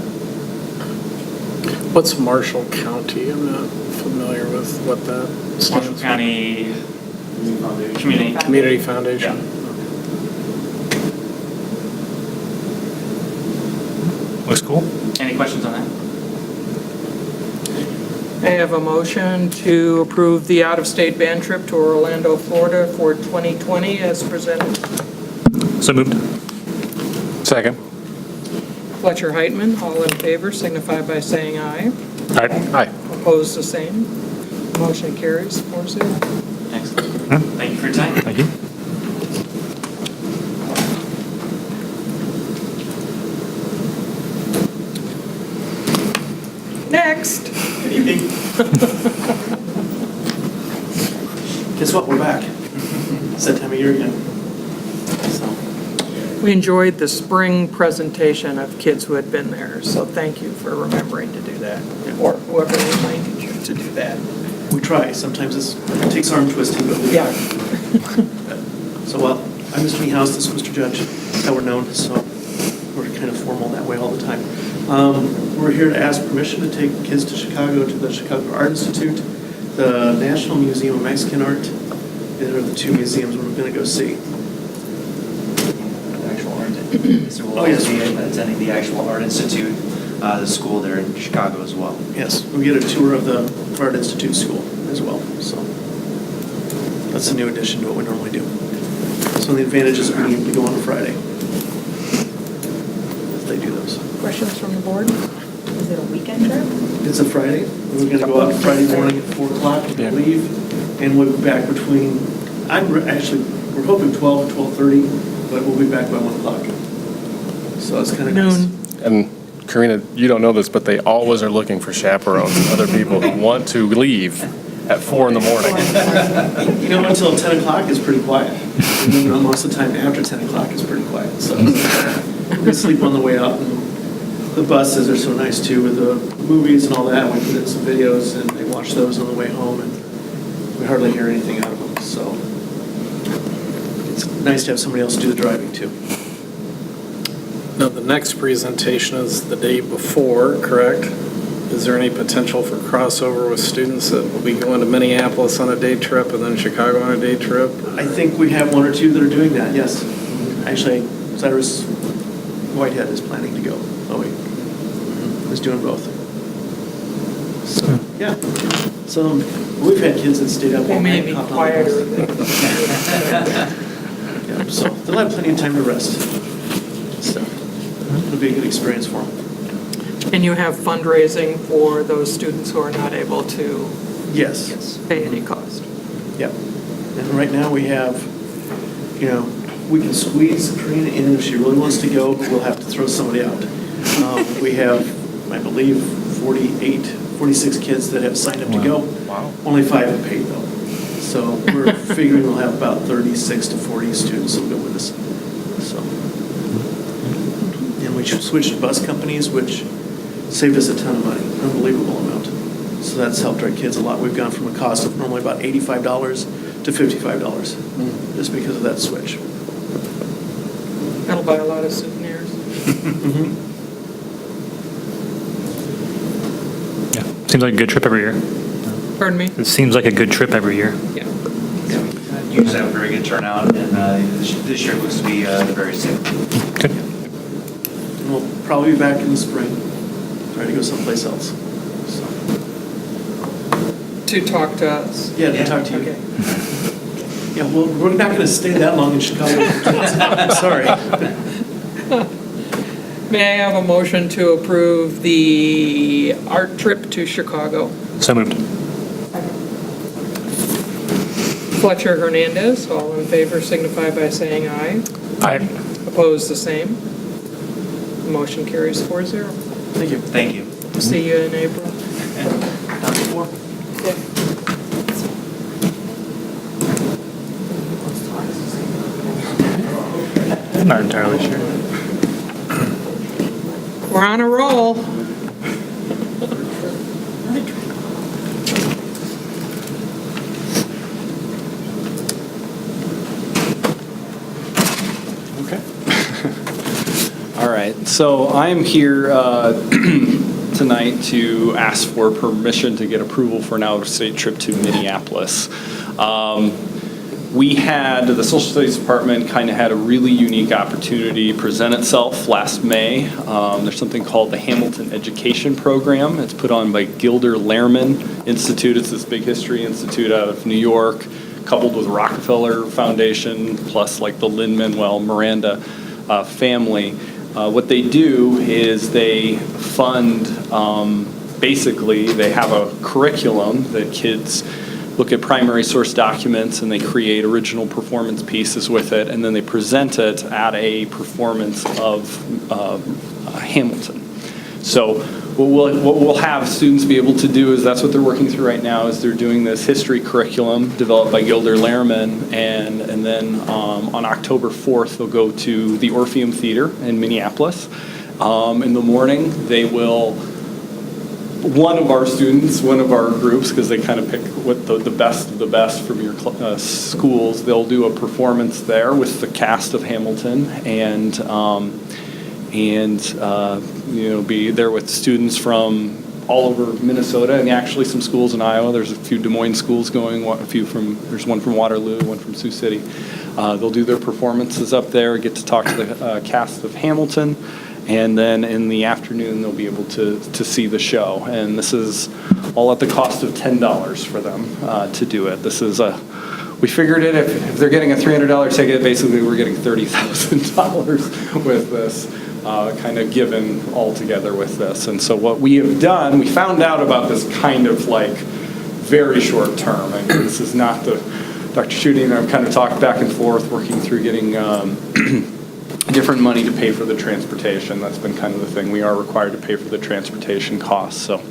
What's Marshall County? I'm not familiar with what that stands for. Marshall County Community Foundation. Yeah. Looks cool. Any questions on that? I have a motion to approve the out-of-state band trip to Orlando, Florida for 2020 as presented. So moved. Second. Fletcher Heitman, all in favor, signify by saying aye. Aye. Opposed, the same. Motion carries 4-0. Excellent. Thank you for your time. Thank you. Next. Good evening. Guess what? We're back. It's that time of year again. So, We enjoyed the spring presentation of kids who had been there, so thank you for remembering to do that, or whoever reminded you to do that. we try. Sometimes it takes arm twisting, but we Yeah. try. So, well, I'm Mr. Niehaus, this is Mr. Judge. That's how we're known, so we're kind of formal that way all the time. We're here to ask permission to take kids to Chicago, to the Chicago Art Institute, the National Museum of Mexican Art. These are the two museums we're going to go see. Actual art. So we'll also be attending the actual Art Institute, the school there in Chicago as well. Yes, we get a tour of the Art Institute school as well, so that's a new addition to what we normally do. So the advantages of being able to go on a Friday, if they do those. Questions from the board? Is it a weekend trip? It's a Friday, we're gonna go out Friday morning at 4 o'clock, Yeah. leave, and we'll be back between, we're hoping 12 to 12:30, but we'll be back by 1 o'clock. So it's kind of nice. Noon. And Karina, you don't know this, but they always are looking for chaperones, other people who want to leave at 4 in the morning. You know, until 10 o'clock is pretty quiet. And then most of the time after 10 o'clock is pretty quiet. So we're going to sleep on the way out. And the buses are so nice too with the movies and all that. We put in some videos and they watch those on the way home and we hardly hear anything out of them. So it's nice to have somebody else do the driving too. Now, the next presentation is the day before, correct? Is there any potential for crossover with students that will be going to Minneapolis on a day trip and then Chicago on a day trip? I think we have one or two that are doing that, yes. Actually, Cyrus Whitehead is planning to go. Oh, wait. He's doing both. So, yeah. So we've had kids that stayed up They all may night. be hopped on the quieter. bus. Yeah, so they'll have plenty of time to rest. So it'll be a good experience for them. And you have fundraising for those students who are not able to Yes. pay any cost. Yep. And right now we have, you know, we can squeeze Karina in if she really wants to go, but we'll have to throw somebody out. We have, I believe, 46 kids that have signed up to go. Wow. Only 5 have paid though. So we're figuring we'll have about 36 to 40 students who'll go with us. So, and we switched to bus companies, which saved us a ton of money, unbelievable amount. So that's helped our kids a lot. We've gone from a cost of normally about $85 to $55 just because of that switch. That'll buy a lot of souvenirs. Yeah. Seems like a good trip every year. Pardon me? It seems like a good trip every year. Yeah. Usually have a very good turnout, and this year looks to be very safe. Good. And we'll probably be back in the spring, try to go someplace else. To talk to us. Yeah, to talk to you. Okay. Yeah, well, we're not going to stay that long in Chicago. I'm sorry. May I have a motion to approve the art trip to Chicago? So moved. Fletcher Hernandez, all in favor signify by saying aye. Aye. Opposed, the same. Motion carries 4-0. Thank you. Thank you. See you in April. Done before? I'm not entirely sure. We're on a roll. Okay. All right, so I'm here tonight to ask for permission to get approval for an out-of-state trip to Minneapolis. The Social Studies Department kind of had a really unique opportunity present itself last May. There's something called the Hamilton Education Program. It's put on by Gilder Lehrman Institute. It's this big history institute out of New York, coupled with Rockefeller Foundation, plus like the Lin-Manuel Miranda family. What they do is they fund, basically, they have a curriculum that kids look at primary source documents and they create original performance pieces with it, and then they present it at a performance of Hamilton. So what we'll have students be able to do is, that's what they're working through right now, is they're doing this history curriculum developed by Gilder Lehrman, and then on October 4th they'll go to the Orpheum Theater in Minneapolis. In the morning they will, one of our students, one of our groups, because they kind of pick what the best of the best from your schools, they'll do a performance there with the cast of Hamilton, and be there with students from all over Minnesota, and actually some schools in Iowa. There's a few Des Moines schools going, there's one from Waterloo, one from Sioux City. They'll do their performances up there, get to talk to the cast of Hamilton, and then in the afternoon they'll be able to see the show. And this is all at the cost of $10 for them to do it. This is we figured it, if they're getting a $300 ticket, basically we're getting $30,000 with this, kind of given all together with this. And so what we have done, we found out about this kind of like very short term. I mean, this is not Dr. Schutte and I've kind of talked back and forth, working through getting different money to pay for the transportation. That's been kind of the thing. We are required to pay for the transportation costs. So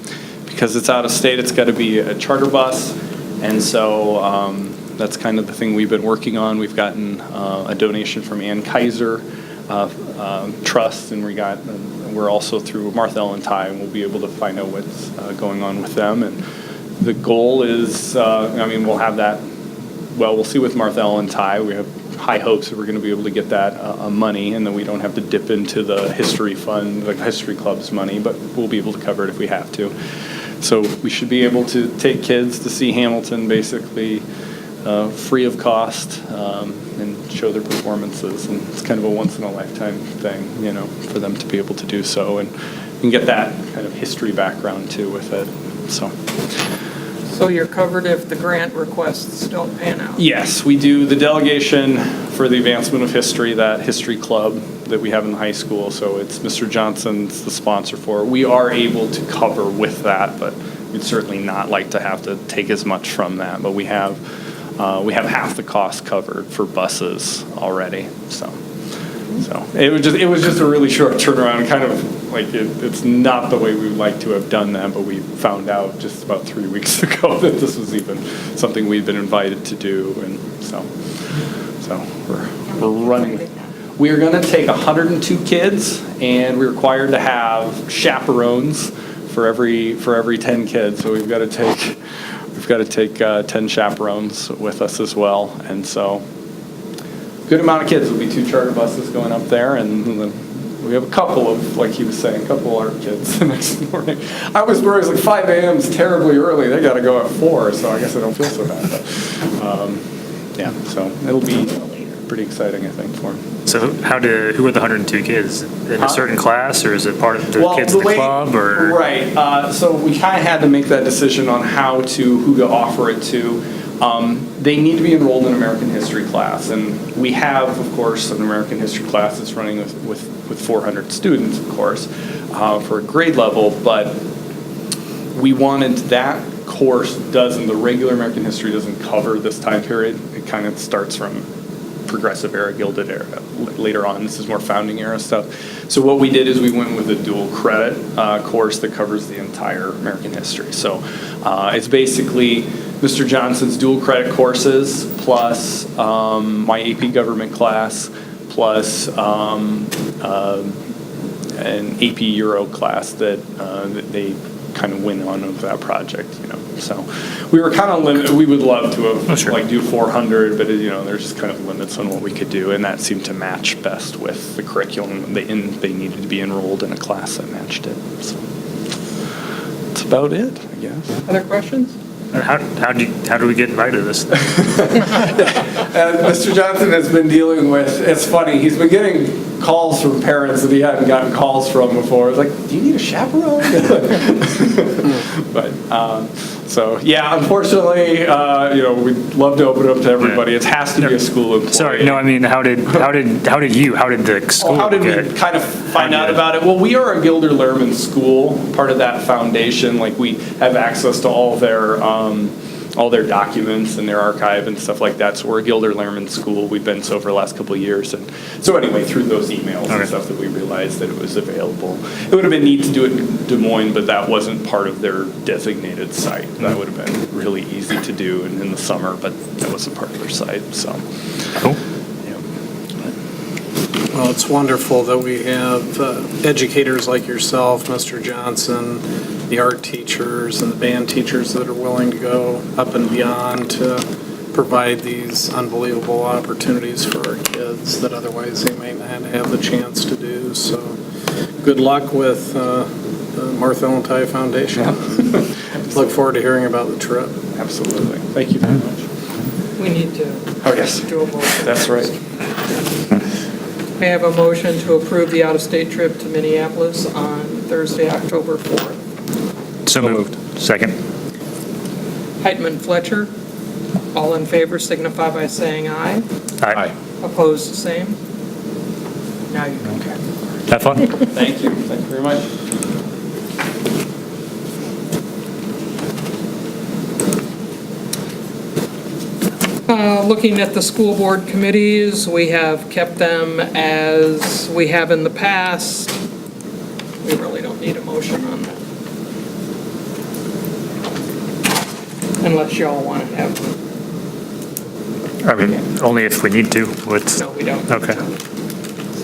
because it's out of state, it's got to be a charter bus. And so that's kind of the thing we've been working on. We've gotten a donation from Ann Kaiser Trust, and we're also through Martha Ellen Ty, and we'll be able to find out what's going on with them. And the goal is, we'll have that, we'll see with Martha Ellen Ty. We have high hopes that we're going to be able to get that money, and then we don't have to dip into the history fund, the history club's money, but we'll be able to cover it if we have to. So we should be able to take kids to see Hamilton basically free of cost, and show their performances, and it's kind of a once-in-a-lifetime thing, for them to be able to do so, and get that kind of history background too with it. So you're covered if the grant requests don't pan out? Yes, we do. The delegation for the advancement of history, that history club that we have in the high school, so it's Mr. Johnson's the sponsor for it. We are able to cover with that, but we'd certainly not like to have to take as much from that, but we have half the cost covered for buses already. So it was just a really short turnaround, kind of like it's not the way we would like to have done that, but we found out just about 3 weeks ago that this was even something we'd been invited to do, and so we're running. We are going to take 102 kids, and we're required to have chaperones for every 10 kids. So we've got to take 10 chaperones with us as well, and so good amount of kids. Will be 2 charter buses going up there, and then we have a couple of, like he was saying, a couple of art kids the next morning. I was worried, like 5 a.m. is terribly early. They got to go at 4, so I guess I don't feel so bad. But, so it'll be pretty exciting, I think, for them. So who are the 102 kids? In a certain class, or is it part of the kids of the club, or? Right, so we kind of had to make that decision on who to offer it to. They need to be enrolled in American history class, and we have, of course, an American history class that's running with 400 students, of course, for a grade level, but we wanted that course the regular American history doesn't cover this time period. It kind of starts from Progressive Era, Gilded Era, later on. This is more Founding Era stuff. So what we did is we went with a dual credit course that covers the entire American history. So it's basically Mr. Johnson's dual credit courses plus my AP government class plus an AP Euro class that they kind of went on with that project, So we were kind of limited. We would love to have do 400, but there's just kind of limits on what we could do, and that seemed to match best with the curriculum. They needed to be enrolled in a class that matched it. So that's about it, I guess. Other questions? How do we get invited to this? Mr. Johnson has been dealing with, it's funny, he's been getting calls from parents that he hadn't gotten calls from before. It's like, do you need a chaperone? But, so, yeah, unfortunately, we'd love to open it up to everybody. It has to be a school employee. Sorry, no, I mean, how did the school how did we kind of find out about it? Well, we are a Gilder Lehrman school, part of that foundation. Like, we have access to all their documents and their archive and stuff like that. So we're a Gilder Lehrman school. We've been so for the last couple of years. And so anyway, through those emails and stuff that we realized that it was available. It would have been neat to do it in Des Moines, but that wasn't part of their designated site. That would have been really easy to do in the summer, but that wasn't part of their site. So. Cool. Well, it's wonderful that we have educators like yourself, Mr. Johnson, the art teachers and the band teachers that are willing to go up and beyond to provide these unbelievable opportunities for our kids that otherwise they might not have the chance to do. So good luck with the Martha Ellen Foundation. Yeah. Look forward to hearing about the trip. Absolutely. Thank you very much. We need to do a motion. That's right. I have a motion to approve the out-of-state trip to Minneapolis on Thursday, October 4th. So moved. Second. Heitman Fletcher. All in favor signify by saying aye. Aye. Opposed, the same. Now you can. Have fun. Thank you. Thank you very much. Looking at the school board committees, we have kept them as we have in the past. We really don't need a motion on that. Unless y'all want to have. I mean, only if we need to. No, we don't. Okay.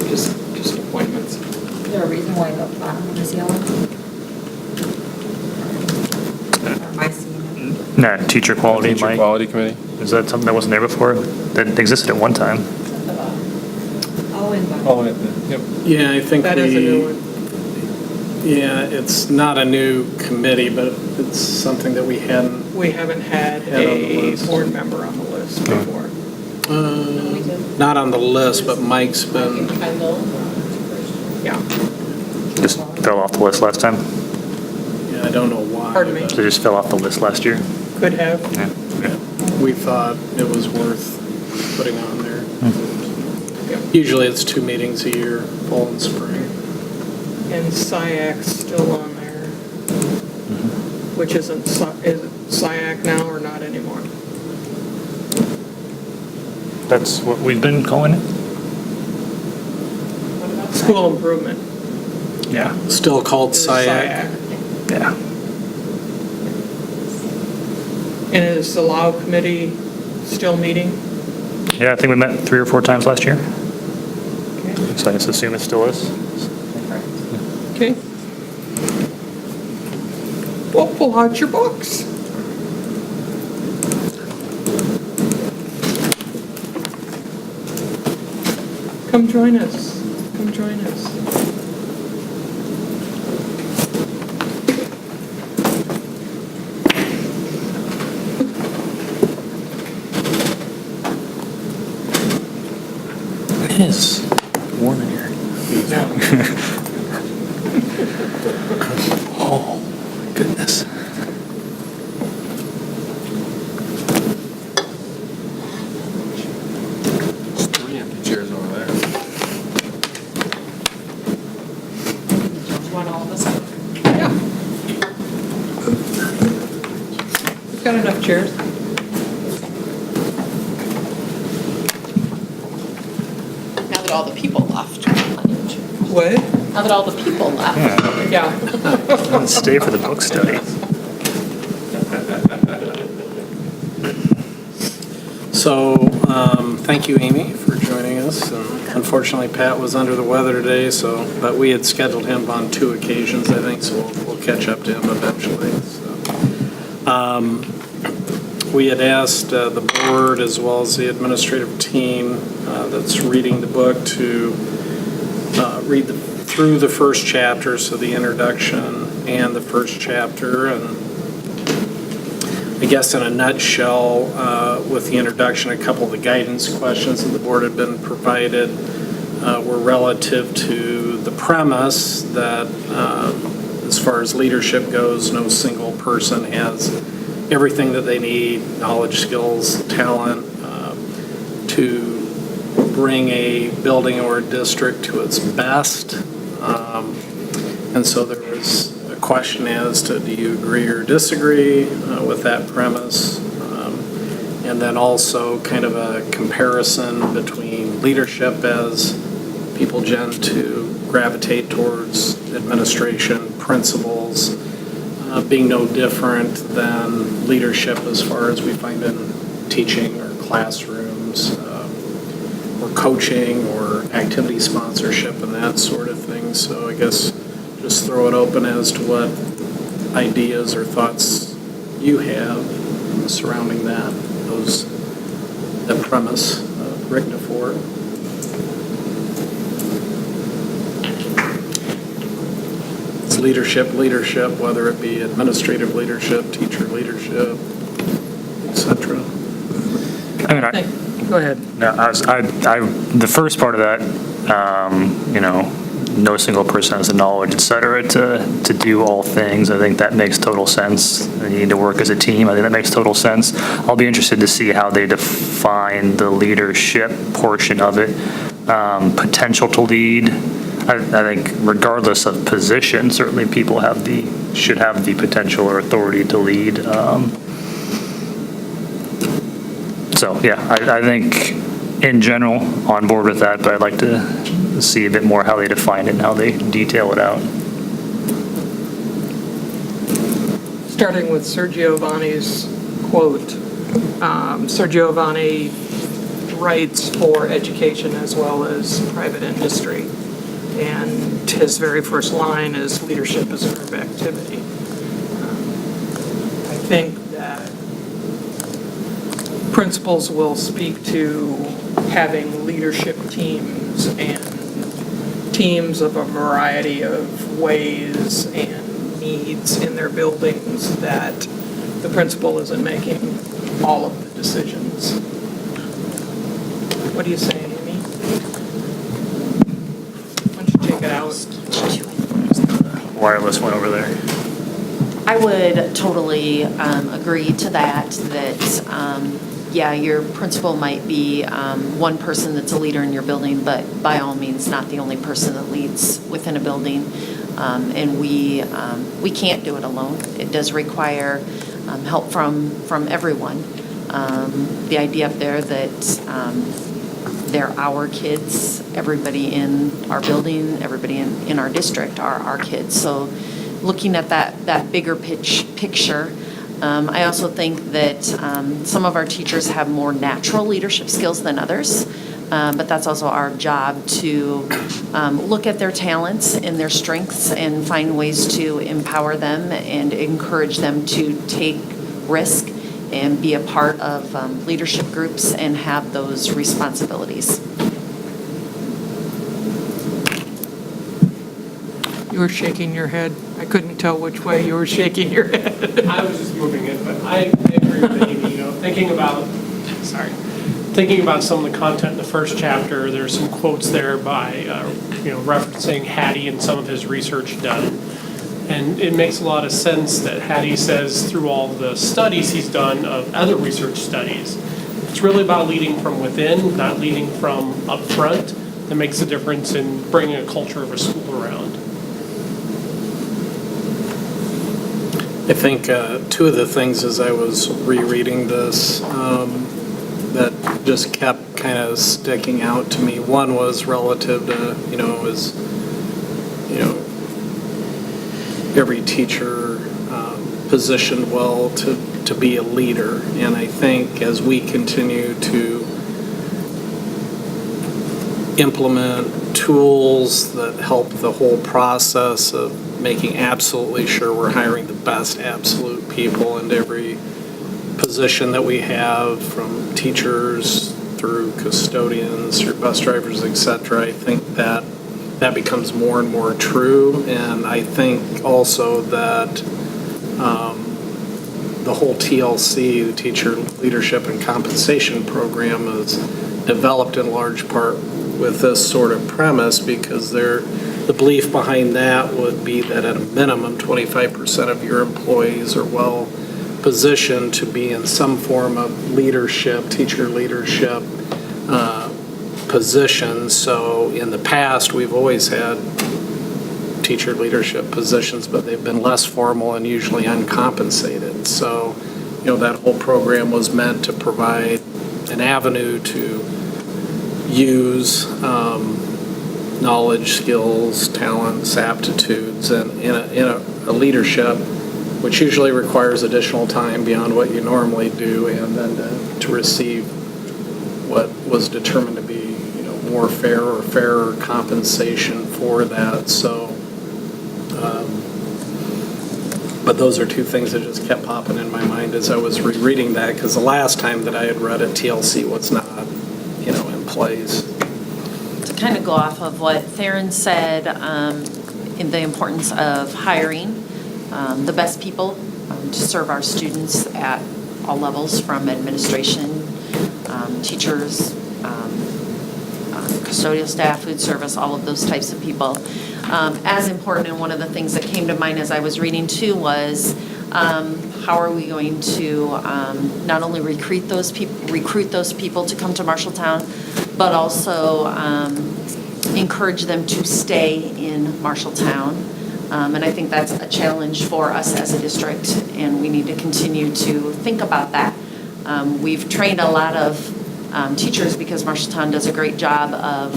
Just appointments. Is there a reason why the bottom one is yellow? Or am I seeing it? No, teacher quality, Teacher Mike. quality committee. Is that something that wasn't there before? That existed at one time. Yep. Yeah, I think That is a new one. Yeah, it's not a new committee, but it's something that we hadn't. We haven't had on the a list. board member on the list before. Not on the list, but Mike's been. Yeah. Just fell off the list last time. Yeah, I don't know why. Pardon me? So they just fell off the list last year. Could have. Yeah. We thought it was worth putting on there. Usually it's 2 meetings a year, fall and spring. And SIAC's still on there, which is it SIAC now or not anymore? That's what we've been calling it. School improvement. Yeah. Still called SIAC. Yeah. And is the LAO committee still meeting? Yeah, I think we met 3 or 4 times last year. So I just assume it still is. Okay. Well, pull out your books. Come join us. Come join us. It is warm in here. Oh, my goodness. There's 3 empty chairs over there. You want all of us? Yeah. We've got enough chairs. Now that all the people left. What? Now that all the people left. Yeah. Stay for the book study. So, thank you, Amy, for joining us. And unfortunately, Pat was under the weather today, but we had scheduled him on 2 occasions, I think, so we'll catch up to him eventually. So, we had asked the board as well as the administrative team that's reading the book to read through the first chapter, so the introduction and the first chapter. And I guess in a nutshell, with the introduction, a couple of the guidance questions that the board had been provided were relative to the premise that as far as leadership goes, no single person has everything that they need, knowledge, skills, talent, to bring a building or a district to its best. And so there was a question as to, do you agree or disagree with that premise? And then also kind of a comparison between leadership, as people tend to gravitate towards administration principles, being no different than leadership as far as we find in teaching or classrooms, or coaching or activity sponsorship and that sort of thing. So I guess just throw it open as to what ideas or thoughts you have surrounding that premise, Rick DeFord. It's leadership, whether it be administrative leadership, teacher leadership, etc. Go ahead. No, the first part of that, no single person has the knowledge, et cetera, to do all things. I think that makes total sense. You need to work as a team. I think that makes total sense. I'll be interested to see how they define the leadership portion of it. Potential to lead. I think regardless of position, certainly people should have the potential or authority to lead. So yeah, I think in general on board with that, but I'd like to see a bit more how they define it and how they detail it out. Starting with Sergio Vanni's quote. Sergio Vanni writes for education as well as private industry. And his very first line is, leadership is a group activity. I think that principals will speak to having leadership teams and teams of a variety of ways and needs in their buildings, that the principal isn't making all of the decisions. What do you say, Amy? Why don't you take it out? Wireless one over there. I would totally agree to that, yeah, your principal might be one person that's a leader in your building, but by all means, not the only person that leads within a building. And we can't do it alone. It does require help from everyone. The idea up there that they're our kids, everybody in our building, everybody in our district are our kids. So looking at that bigger picture, I also think that some of our teachers have more natural leadership skills than others, but that's also our job to look at their talents and their strengths and find ways to empower them and encourage them to take risk and be a part of leadership groups and have those responsibilities. You were shaking your head. I couldn't tell which way you were shaking your head. I was just moving it, but I agree with Amy, thinking about thinking about some of the content in the first chapter, there's some quotes there by, referencing Hattie and some of his research done. And it makes a lot of sense that Hattie says through all the studies he's done of other research studies, it's really about leading from within, not leading from up front, that makes a difference in bringing a culture of a school around. I think two of the things as I was rereading this that just kept kind of sticking out to me. One was relative to, every teacher positioned well to be a leader. And I think as we continue to implement tools that help the whole process of making absolutely sure we're hiring the best absolute people in every position that we have, from teachers through custodians, through bus drivers, et cetera, I think that becomes more and more true. And I think also that the whole TLC, the Teacher Leadership and Compensation Program, is developed in large part with this sort of premise, because the belief behind that would be that at a minimum 25% of your employees are well positioned to be in some form of leadership, teacher leadership positions. So in the past, we've always had teacher leadership positions, but they've been less formal and usually uncompensated. So, that whole program was meant to provide an avenue to use knowledge, skills, talents, aptitudes, and in a leadership, which usually requires additional time beyond what you normally do, and then to receive what was determined to be, more fair or fairer compensation for that. So, but those are two things that just kept popping in my mind as I was rereading that, because the last time that I had read it, TLC was not, in place. To kind of go off of what Theron said, in the importance of hiring the best people to serve our students at all levels, from administration, teachers, custodial staff, food service, all of those types of people. As important, and one of the things that came to mind as I was reading too was, how are we going to not only recruit those people to come to Marshalltown, but also encourage them to stay in Marshalltown. And I think that's a challenge for us as a district, and we need to continue to think about that. We've trained a lot of teachers, because Marshalltown does a great job of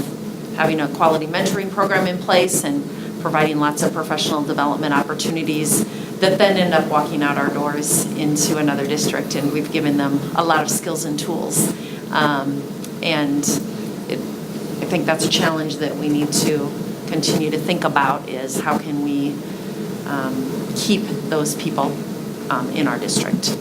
having a quality mentoring program in place and providing lots of professional development opportunities that then end up walking out our doors into another district, and we've given them a lot of skills and tools. And I think that's a challenge that we need to continue to think about, is how can we keep those people in our district.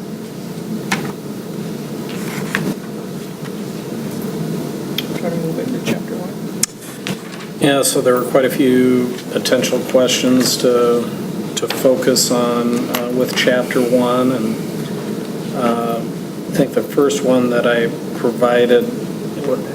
Try to move into chapter 1. Yeah, so there were quite a few potential questions to focus on with chapter 1, and I think the first one that I provided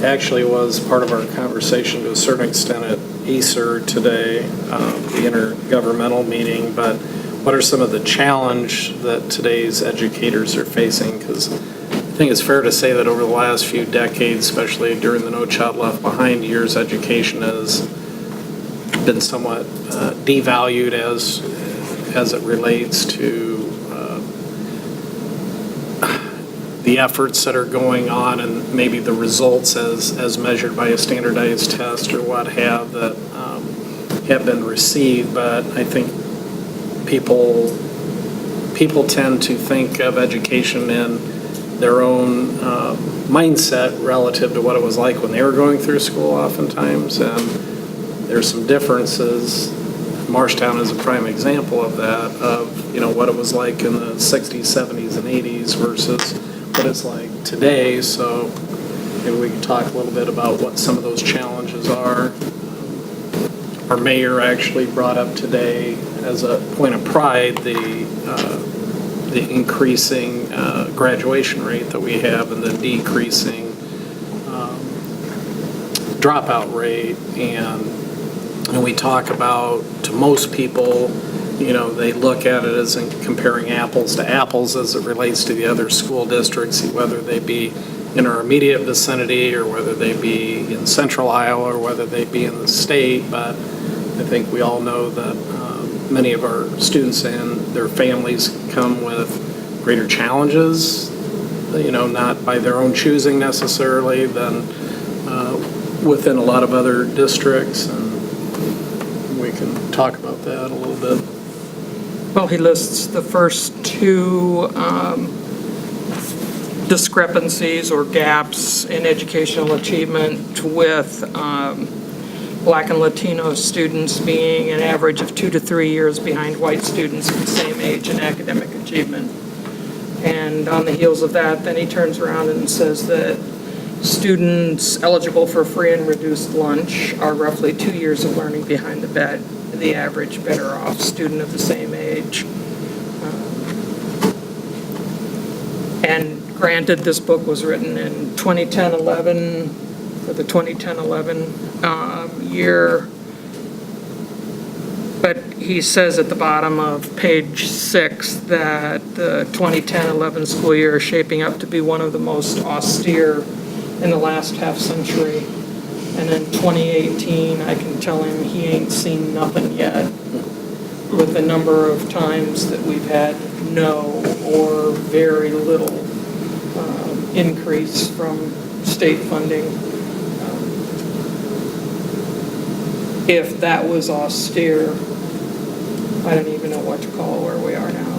actually was part of our conversation to a certain extent at ACER today, the intergovernmental meeting. But what are some of the challenge that today's educators are facing? Because I think it's fair to say that over the last few decades, especially during the No Child Left Behind years, education has been somewhat devalued as it relates to the efforts that are going on, and maybe the results as measured by a standardized test or what have that have been received. But I think people tend to think of education in their own mindset relative to what it was like when they were going through school oftentimes, and there's some differences. Marshalltown is a prime example of that, of what it was like in the 60s, 70s, and 80s versus what it's like today. So maybe we can talk a little bit about what some of those challenges are. Our mayor actually brought up today as a point of pride the increasing graduation rate that we have, and the decreasing dropout rate, and we talk about, to most people, they look at it as in comparing apples to apples as it relates to the other school districts, whether they be in our immediate vicinity or whether they be in central Iowa or whether they be in the state. But I think we all know that many of our students and their families come with greater challenges, not by their own choosing necessarily, than within a lot of other districts. And we can talk about that a little bit. Well, he lists the first two discrepancies or gaps in educational achievement with Black and Latino students being an average of 2 to 3 years behind white students of the same age in academic achievement. And on the heels of that, then he turns around and says that students eligible for free and reduced lunch are roughly 2 years of learning behind the average better off student of the same age. And granted, this book was written in 2010-11, for the 2010-11 year. But he says at the bottom of page 6 that the 2010-11 school year is shaping up to be one of the most austere in the last half century. And in 2018, I can tell him he ain't seen nothing yet, with the number of times that we've had no or very little increase from state funding. If that was austere, I don't even know what to call where we are now.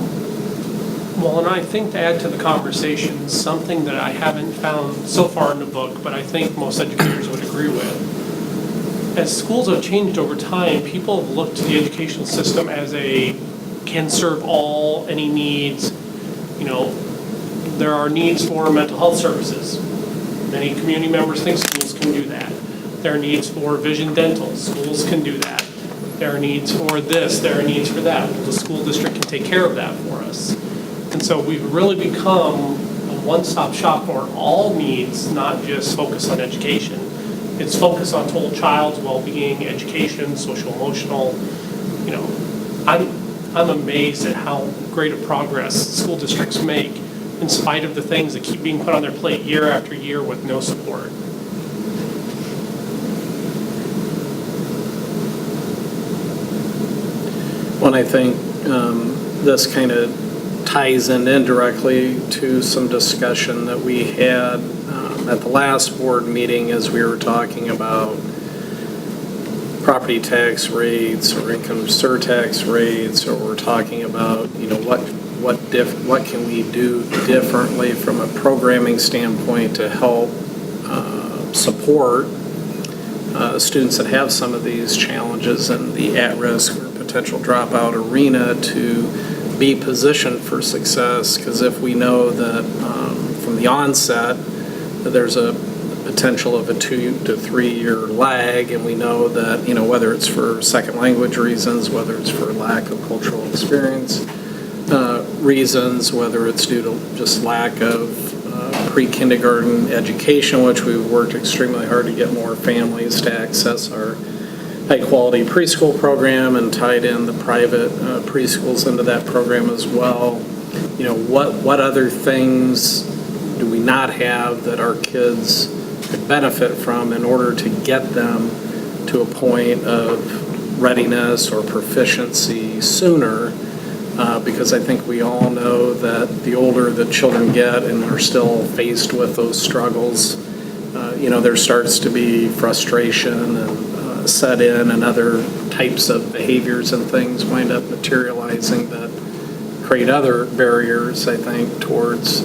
Well, and I think to add to the conversation, something that I haven't found so far in the book, but I think most educators would agree with. As schools have changed over time, people have looked to the educational system as can serve all, any needs. There are needs for mental health services. Many community members think schools can do that. There are needs for vision dental. Schools can do that. There are needs for this. There are needs for that. Well, the school district can take care of that for us. And so we've really become a one-stop shop for all needs, not just focus on education. It's focus on total child's well-being, education, social-emotional. I'm amazed at how great a progress school districts make in spite of the things that keep being put on their plate year after year with no support. Well, I think this kind of ties in indirectly to some discussion that we had at the last board meeting as we were talking about property tax rates or income surtax rates, or we're talking about, what can we do differently from a programming standpoint to help support students that have some of these challenges in the at-risk or potential dropout arena to be positioned for success. Because if we know that from the onset that there's a potential of a 2 to 3 year lag, and we know that, whether it's for second language reasons, whether it's for lack of cultural experience reasons, whether it's due to just lack of pre-kindergarten education, which we've worked extremely hard to get more families to access our high-quality preschool program and tied in the private preschools into that program as well. What other things do we not have that our kids could benefit from in order to get them to a point of readiness or proficiency sooner? Because I think we all know that the older the children get and are still faced with those struggles, there starts to be frustration and set in, and other types of behaviors and things wind up materializing that create other barriers, I think, towards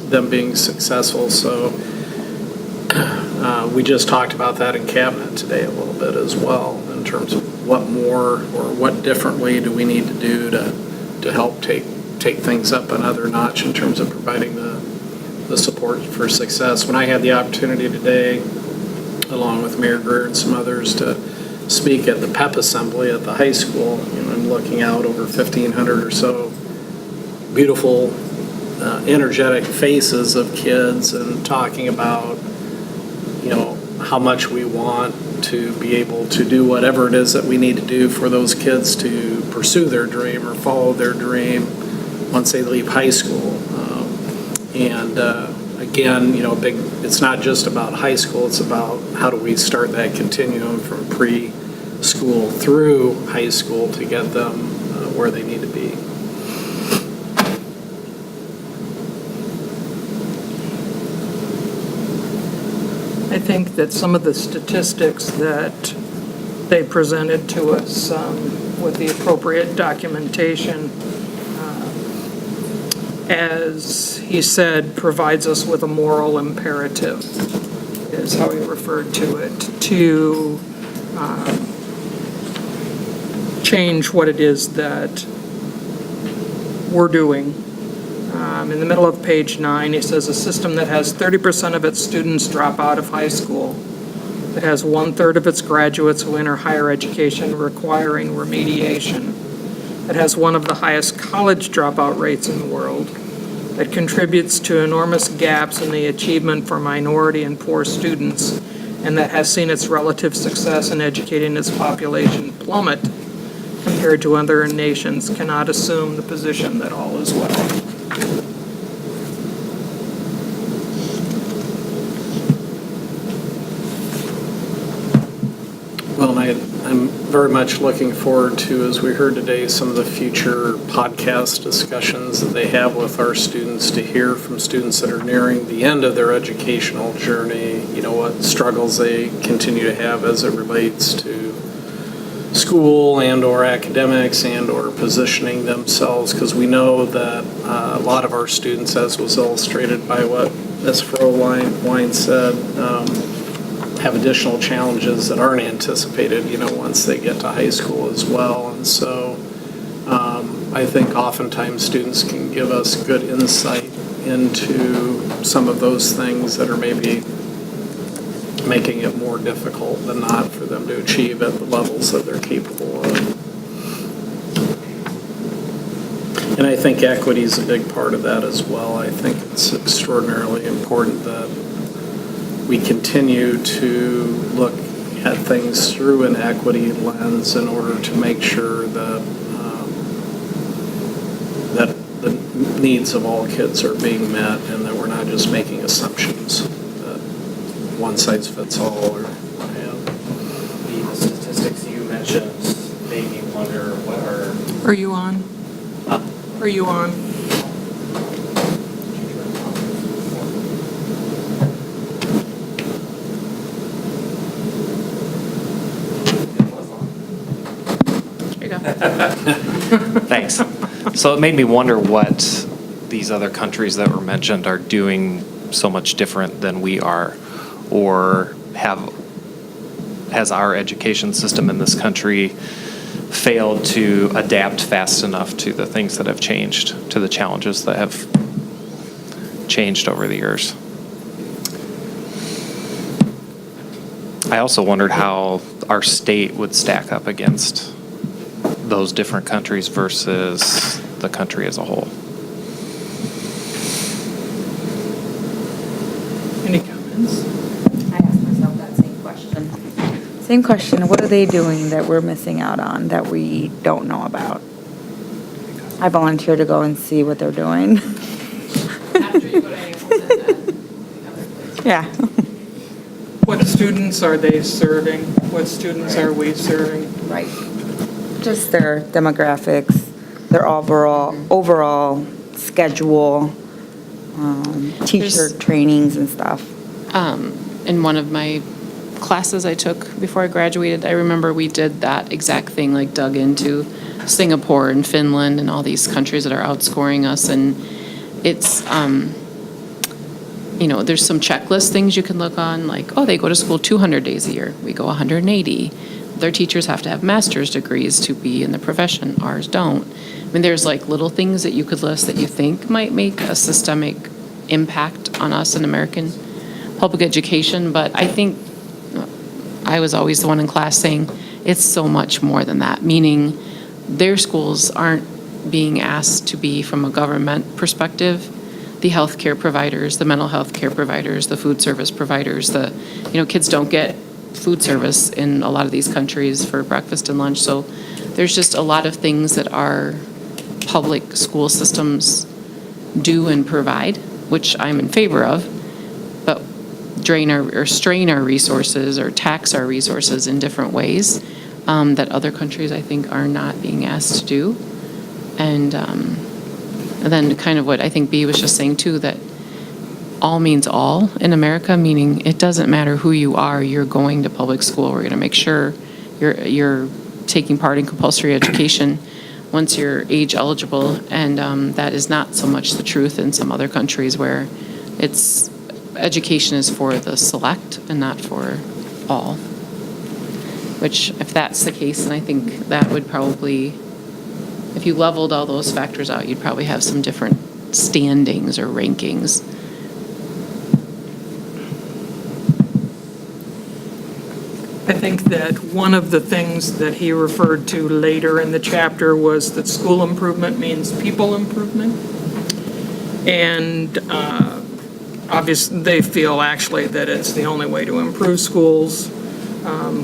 them being successful. So we just talked about that in cabinet today a little bit as well, in terms of what more or what differently do we need to do to help take things up another notch in terms of providing the support for success. When I had the opportunity today, along with Mayor Greer and some others, to speak at the PEP assembly at the high school, I'm looking out over 1,500 or so beautiful, energetic faces of kids, and talking about, how much we want to be able to do whatever it is that we need to do for those kids to pursue their dream or follow their dream once they leave high school. Again, it's not just about high school, it's about how do we start that continuum from preschool through high school to get them where they need to be. I think that some of the statistics that they presented to us with the appropriate documentation, as he said, provides us with a moral imperative, is how he referred to it, to change what it is that we're doing. In the middle of page 9, he says, a system that has 30% of its students drop out of high school, that has 1/3 of its graduates who enter higher education requiring remediation, that has one of the highest college dropout rates in the world, that contributes to enormous gaps in the achievement for minority and poor students, and that has seen its relative success in educating its population plummet compared to other nations, cannot assume the position that all is well. Well, I'm very much looking forward to, as we heard today, some of the future podcast discussions that they have with our students, to hear from students that are nearing the end of their educational journey, what struggles they continue to have as it relates to school and or academics and or positioning themselves, because we know that a lot of our students, as was illustrated by what Ms. Frohline said, have additional challenges that aren't anticipated, once they get to high school as well. And so I think oftentimes students can give us good insight into some of those things that are maybe making it more difficult than not for them to achieve at the levels that they're capable of. And I think equity is a big part of that as well. I think it's extraordinarily important that we continue to look at things through an equity lens in order to make sure that that the needs of all kids are being met, and that we're not just making assumptions that one size fits all. Or The statistics you mentioned made me wonder what are... Are you on? Are you on? Thanks. So it made me wonder what these other countries that were mentioned are doing so much different than we are, or has our education system in this country failed to adapt fast enough to the things that have changed, to the challenges that have changed over the years. I also wondered how our state would stack up against those different countries versus the country as a whole. Any comments? I asked myself that same question. Same question. What are they doing that we're missing out on that we don't know about? I volunteer to go and see what they're doing. After you go to Hamilton, then the other place. Yeah. What students are they serving? What students are we serving? Right. Just their demographics, their overall schedule, teacher trainings and stuff. In one of my classes I took before I graduated, I remember we did that exact thing, like dug into Singapore and Finland and all these countries that are outscoring us. And it's, there's some checklist things you can look on, like, oh, they go to school 200 days a year. We go 180. Their teachers have to have master's degrees to be in the profession. Ours don't. I mean, there's like little things that you could list that you think might make a systemic impact on us in American public education. But I think I was always the one in class saying it's so much more than that, meaning their schools aren't being asked to be from a government perspective. the healthcare providers, the mental health care providers, the food service providers, kids don't get food service in a lot of these countries for breakfast and lunch. So there's just a lot of things that our public school systems do and provide, which I'm in favor of, but strain our resources or tax our resources in different ways that other countries, I think, are not being asked to do. And then kind of what I think Bea was just saying too, that all means all in America, meaning it doesn't matter who you are, you're going to public school. We're going to make sure you're taking part in compulsory education once you're age eligible, and that is not so much the truth in some other countries where education is for the select and not for all. Which, if that's the case, then I think that would probably, if you leveled all those factors out, you'd probably have some different standings or rankings. I think that one of the things that he referred to later in the chapter was that school improvement means people improvement. And obviously, they feel actually that it's the only way to improve schools.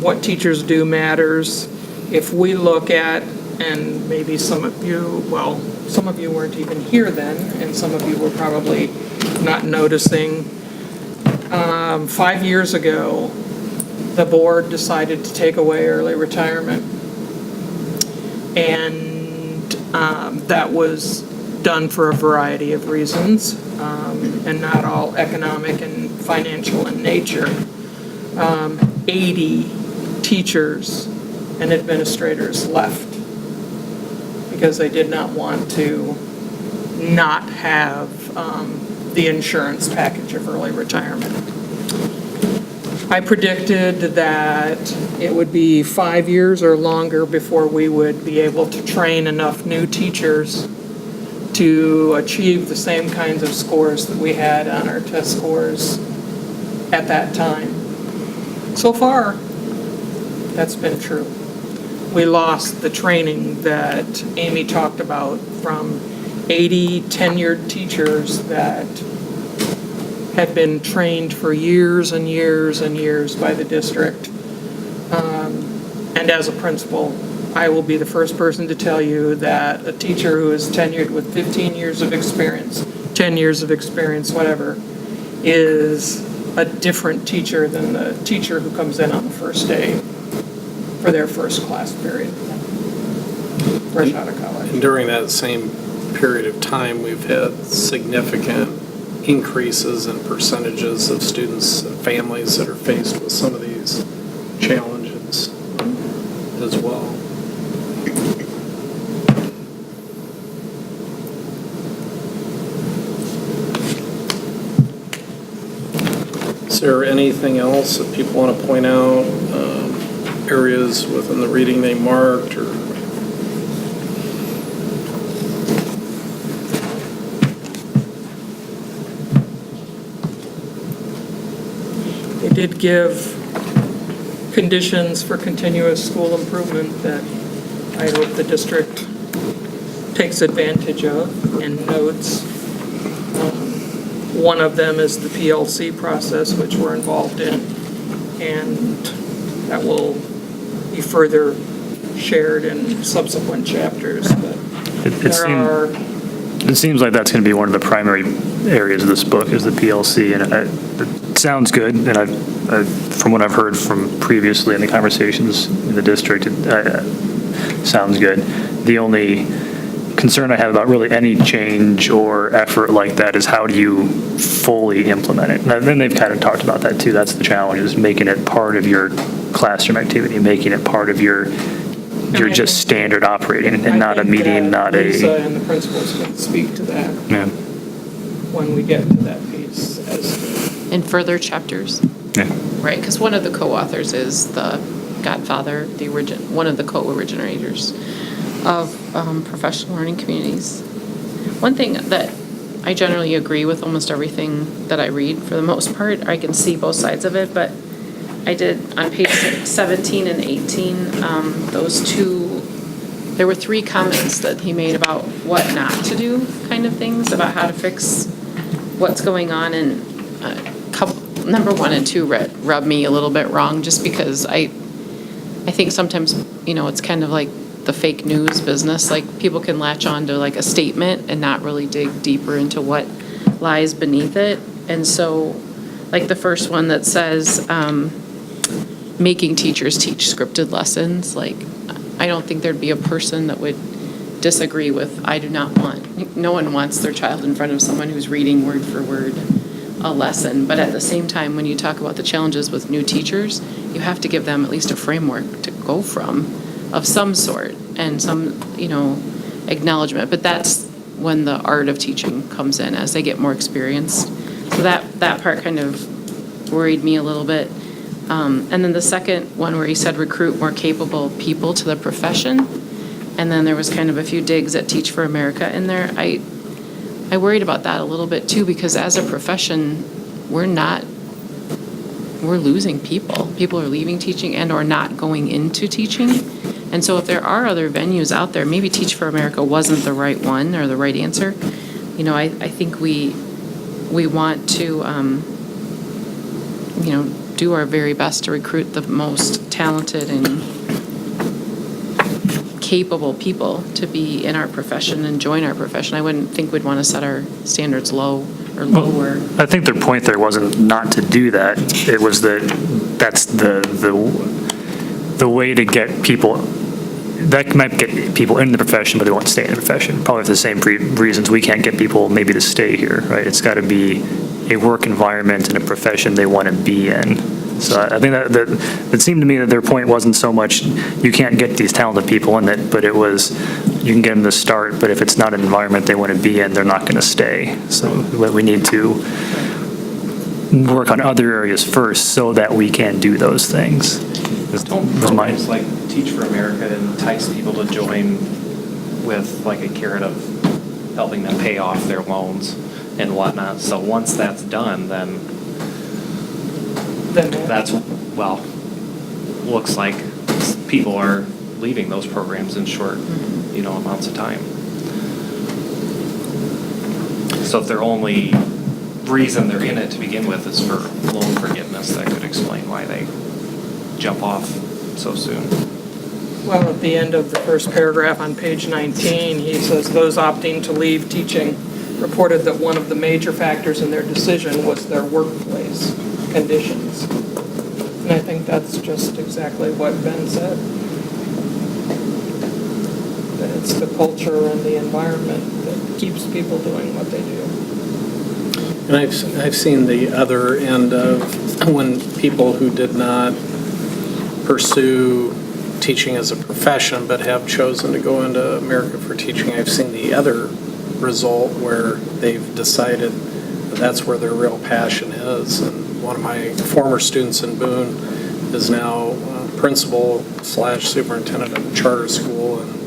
What teachers do matters. If we look at, and maybe some of you weren't even here then, and some of you were probably not noticing. 5 years ago, the board decided to take away early retirement. And that was done for a variety of reasons, and not all economic and financial in nature. 80 teachers and administrators left because they did not want to not have the insurance package of early retirement. I predicted that it would be 5 years or longer before we would be able to train enough new teachers to achieve the same kinds of scores that we had on our test scores at that time. So far, that's been true. We lost the training that Amy talked about from 80 tenured teachers that had been trained for years and years and years by the district. And as a principal, I will be the first person to tell you that a teacher who is tenured with 15 years of experience, 10 years of experience, whatever, is a different teacher than the teacher who comes in on the first day for their first class period, fresh out of college. And during that same period of time, we've had significant increases in percentages of students and families that are faced with some of these challenges as well. Is there anything else that people want to point out, areas within the reading they marked, or? They did give conditions for continuous school improvement that I hope the district takes advantage of and notes. One of them is the PLC process, which we're involved in, and that will be further shared in subsequent chapters. But It seems like that's going to be one of the primary areas of this book is the PLC, and it sounds good. And from what I've heard from previously in the conversations in the district, it sounds good. The only concern I have about really any change or effort like that is how do you fully implement it? And then they've kind of talked about that too. That's the challenge, is making it part of your classroom activity, making it part of your just standard operating, and not a meeting, not a... Lisa and the principals can speak to that when we get to that piece. In further chapters? Yeah. Right, because one of the co-authors is the godfather, one of the co-originators of professional learning communities. One thing that I generally agree with almost everything that I read for the most part. I can see both sides of it, but I did on page 17 and 18, those two, there were 3 comments that he made about what not to do, kind of things, about how to fix what's going on, and number 1 and 2 rub me a little bit wrong, just because I think sometimes, it's kind of like the fake news business. Like, people can latch on to like a statement and not really dig deeper into what lies beneath it. And so, like the first one that says, making teachers teach scripted lessons, like, I don't think there'd be a person that would disagree with, no one wants their child in front of someone who's reading word for word a lesson. But at the same time, when you talk about the challenges with new teachers, you have to give them at least a framework to go from of some sort and some, acknowledgement. But that's when the art of teaching comes in as they get more experienced. So that part kind of worried me a little bit. And then the second one where he said recruit more capable people to the profession. And then there was kind of a few digs at Teach for America in there. I worried about that a little bit too, because as a profession, we're losing people. People are leaving teaching and or not going into teaching. And so if there are other venues out there, maybe Teach for America wasn't the right one or the right answer. I think we want to, do our very best to recruit the most talented and capable people to be in our profession and join our profession. I wouldn't think we'd want to set our standards low or lower. I think their point there wasn't not to do that. It was that's the way to get people. That might get people in the profession, but they won't stay in the profession. Probably for the same reasons we can't get people maybe to stay here, right? It's got to be a work environment and a profession they want to be in. So I think that it seemed to me that their point wasn't so much you can't get these talented people in it, but it was you can get them to start, but if it's not an environment they want to be in, they're not going to stay. So we need to work on other areas first so that we can do those things. Programs like Teach for America entice people to join with like a carrot of helping them pay off their loans and whatnot. So once that's done, then that's, looks like people are leaving those programs in short, amounts of time. So if their only reason they're in it to begin with is for loan forgiveness, that could explain why they jump off so soon. Well, at the end of the first paragraph on page 19, he says those opting to leave teaching reported that one of the major factors in their decision was their workplace conditions. And I think that's just exactly what Ben said. That it's the culture and the environment that keeps people doing what they do. And I've seen the other end of when people who did not pursue teaching as a profession but have chosen to go into America for Teaching, I've seen the other result where they've decided that's where their real passion is. And one of my former students in Boone is now principal / superintendent of a charter school in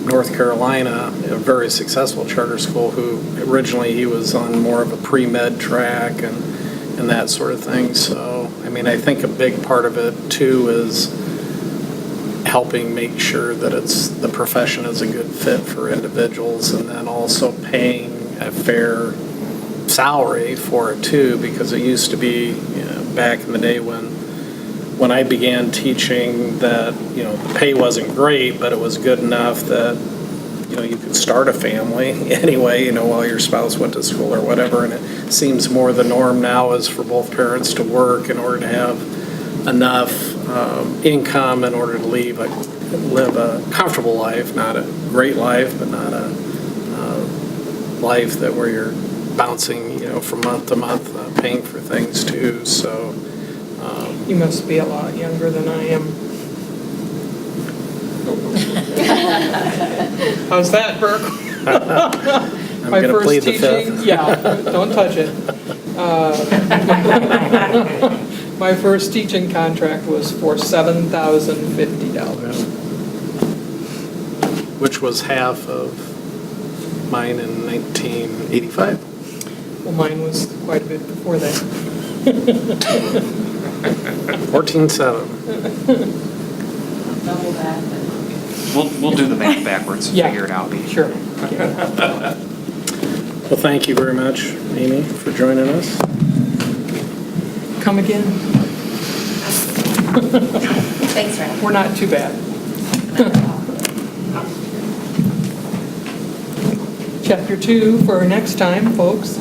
North Carolina, a very successful charter school, who originally he was on more of a pre-med track and that sort of thing. So, I think a big part of it too is helping make sure that the profession is a good fit for individuals, and then also paying a fair salary for it too, because it used to be, back in the day when I began teaching that, the pay wasn't great, but it was good enough that, you could start a family anyway, while your spouse went to school or whatever. And it seems more the norm now is for both parents to work in order to have enough income in order to live a comfortable life, not a great life, but not a life that where you're bouncing, from month to month, paying for things too. So You must be a lot younger than I am. How's that, Burke? I'm going to plead the fifth. Yeah, don't touch it. My first teaching contract was for $7,050. Which was half of mine in 1985. Well, mine was quite a bit before that. 14.7. Double that. We'll do the math backwards and Yeah. figure it out. Sure. Well, thank you very much, Amy, for joining us. Come again. Thanks, Ralph. We're not too bad. Chapter 2 for next time, folks.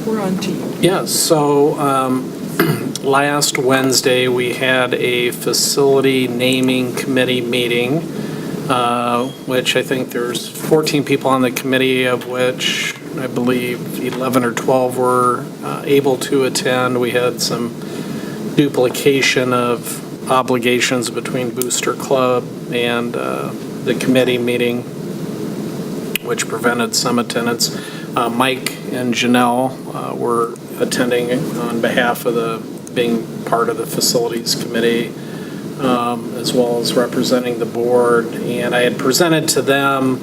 We're on to you. Yes, so last Wednesday, we had a facility naming committee meeting, which I think there's 14 people on the committee, of which I believe 11 or 12 were able to attend. We had some duplication of obligations between Booster Club and the committee meeting, which prevented some attendance. Mike and Janelle were attending on behalf of being part of the facilities committee, as well as representing the board. And I had presented to them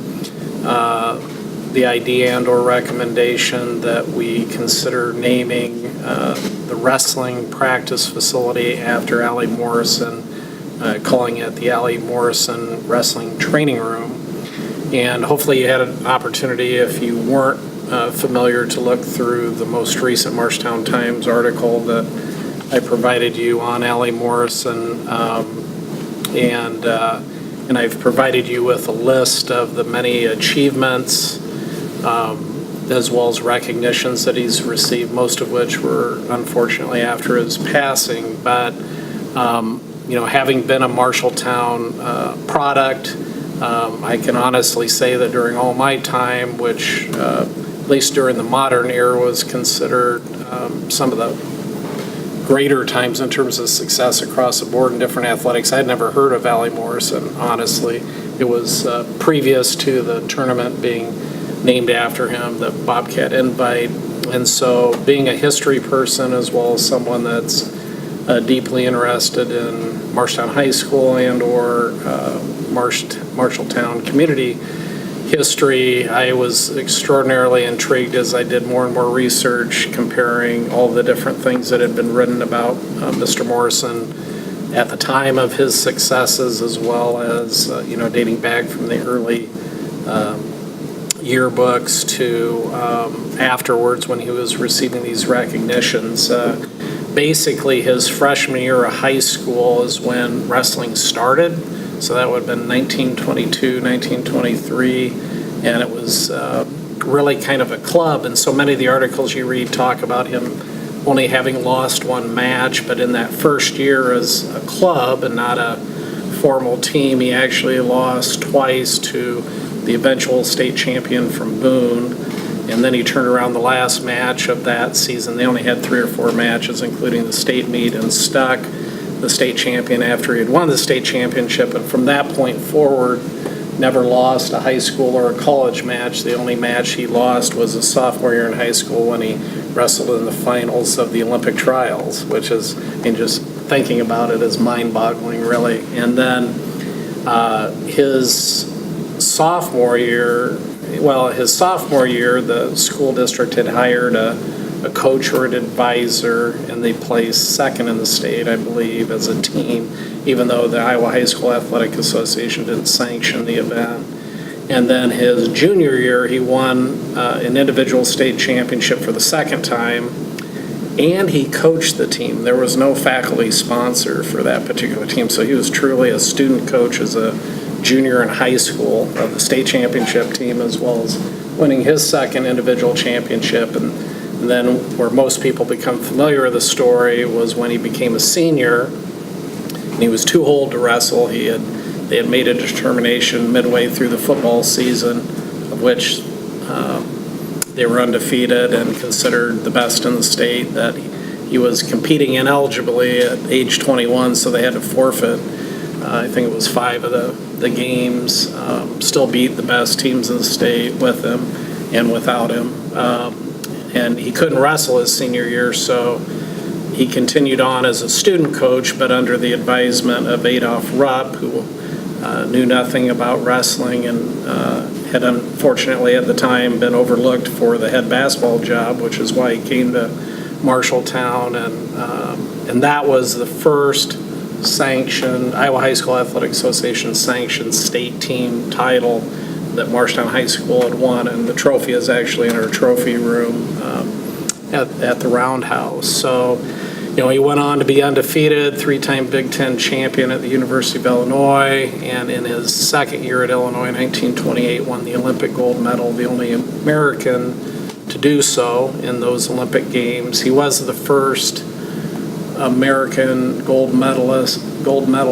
the idea and/or recommendation that we consider naming the wrestling practice facility after Allie Morrison, calling it the Allie Morrison Wrestling Training Room. And hopefully you had an opportunity, if you weren't familiar, to look through the most recent Marshalltown Times article that I provided you on Allie Morrison. And I've provided you with a list of the many achievements as well as recognitions that he's received, most of which were unfortunately after his passing. But, having been a Marshalltown product, I can honestly say that during all my time, which at least during the modern era was considered some of the greater times in terms of success across the board in different athletics, I'd never heard of Allie Morrison, honestly. It was previous to the tournament being named after him, the Bobcat Invite. And so being a history person as well as someone that's deeply interested in Marshalltown High School and or Marshalltown community history, I was extraordinarily intrigued as I did more and more research comparing all the different things that had been written about Mr. Morrison at the time of his successes, as well as, dating back from the early yearbooks to afterwards when he was receiving these recognitions. Basically, his freshman year of high school is when wrestling started. So that would have been 1922, 1923, and it was really kind of a club. And so many of the articles you read talk about him only having lost one match, but in that first year as a club and not a formal team, he actually lost twice to the eventual state champion from Boone. And then he turned around the last match of that season. They only had 3 or 4 matches, including the state meet, and stuck the state champion after he had won the state championship. And from that point forward, never lost a high school or a college match. The only match he lost was his sophomore year in high school when he wrestled in the finals of the Olympic trials, which is, just thinking about it, is mind-boggling, really. And then his sophomore year, the school district had hired a coach or an advisor, and they placed second in the state, I believe, as a team, even though the Iowa High School Athletic Association didn't sanction the event. And then his junior year, he won an individual state championship for the second time, and he coached the team. There was no faculty sponsor for that particular team, so he was truly a student coach as a junior in high school of the state championship team, as well as winning his second individual championship. And then where most people become familiar with the story was when he became a senior, and he was too old to wrestle. They had made a determination midway through the football season, of which they were undefeated and considered the best in the state, that he was competing ineligibly at age 21, so they had to forfeit. I think it was 5 of the games, still beat the best teams in the state with him and without him. And he couldn't wrestle his senior year, so he continued on as a student coach, but under the advisement of Adolph Rupp, who knew nothing about wrestling and had unfortunately at the time been overlooked for the head basketball job, which is why he came to Marshalltown, and that was the first sanctioned, Iowa High School Athletic Association sanctioned state team title that Marshalltown High School had won, and the trophy is actually in our trophy room at the Roundhouse. So, he went on to be undefeated, three-time Big Ten champion at the University of Illinois, and in his second year at Illinois in 1928 won the Olympic gold medal, the only American to do so in those Olympic Games. He was the first American gold medal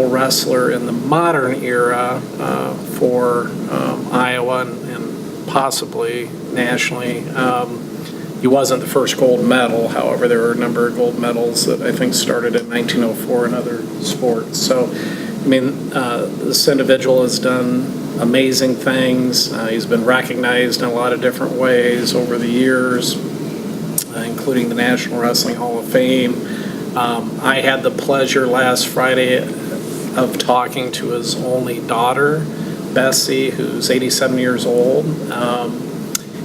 wrestler in the modern era for Iowa and possibly nationally. He wasn't the first gold medal, however, there were a number of gold medals that I think started in 1904 in other sports. So, this individual has done amazing things. He's been recognized in a lot of different ways over the years, including the National Wrestling Hall of Fame. I had the pleasure last Friday of talking to his only daughter, Bessie, who's 87 years old.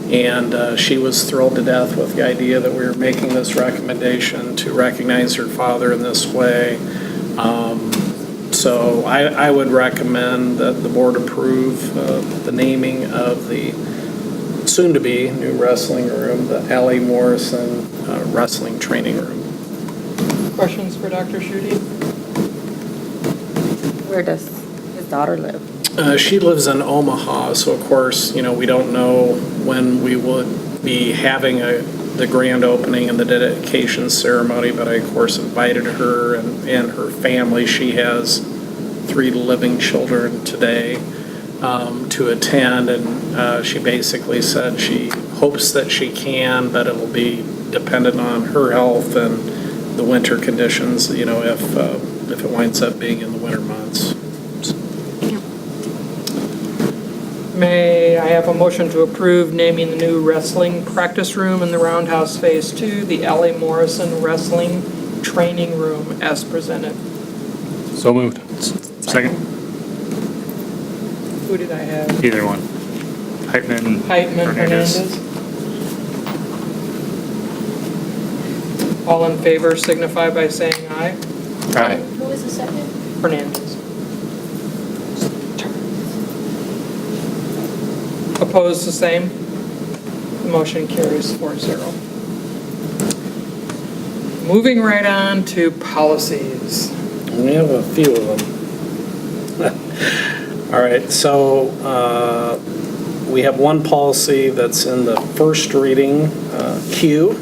And she was thrilled to death with the idea that we were making this recommendation to recognize her father in this way. So I would recommend that the board approve the naming of the soon-to-be new wrestling room, the Allie Morrison Wrestling Training Room. Questions for Dr. Schutte? Where does his daughter live? She lives in Omaha, so of course, we don't know when we would be having the grand opening and the dedication ceremony, but I, of course, invited her and her family. She has 3 living children today to attend, and she basically said she hopes that she can, but it'll be dependent on her health and the winter conditions, if it winds up being in the winter months. May I have a motion to approve naming the new wrestling practice room in the Roundhouse Phase 2, the Allie Morrison Wrestling Training Room, as presented? So moved. Second? Who did I have? Either one. Heitman, Hernandez. All in favor signify by saying aye. Aye. Who was the second? Hernandez. Opposed, the same. The motion carries 4-0. Moving right on to policies. We have a few of them. All right, so we have one policy that's in the first reading queue,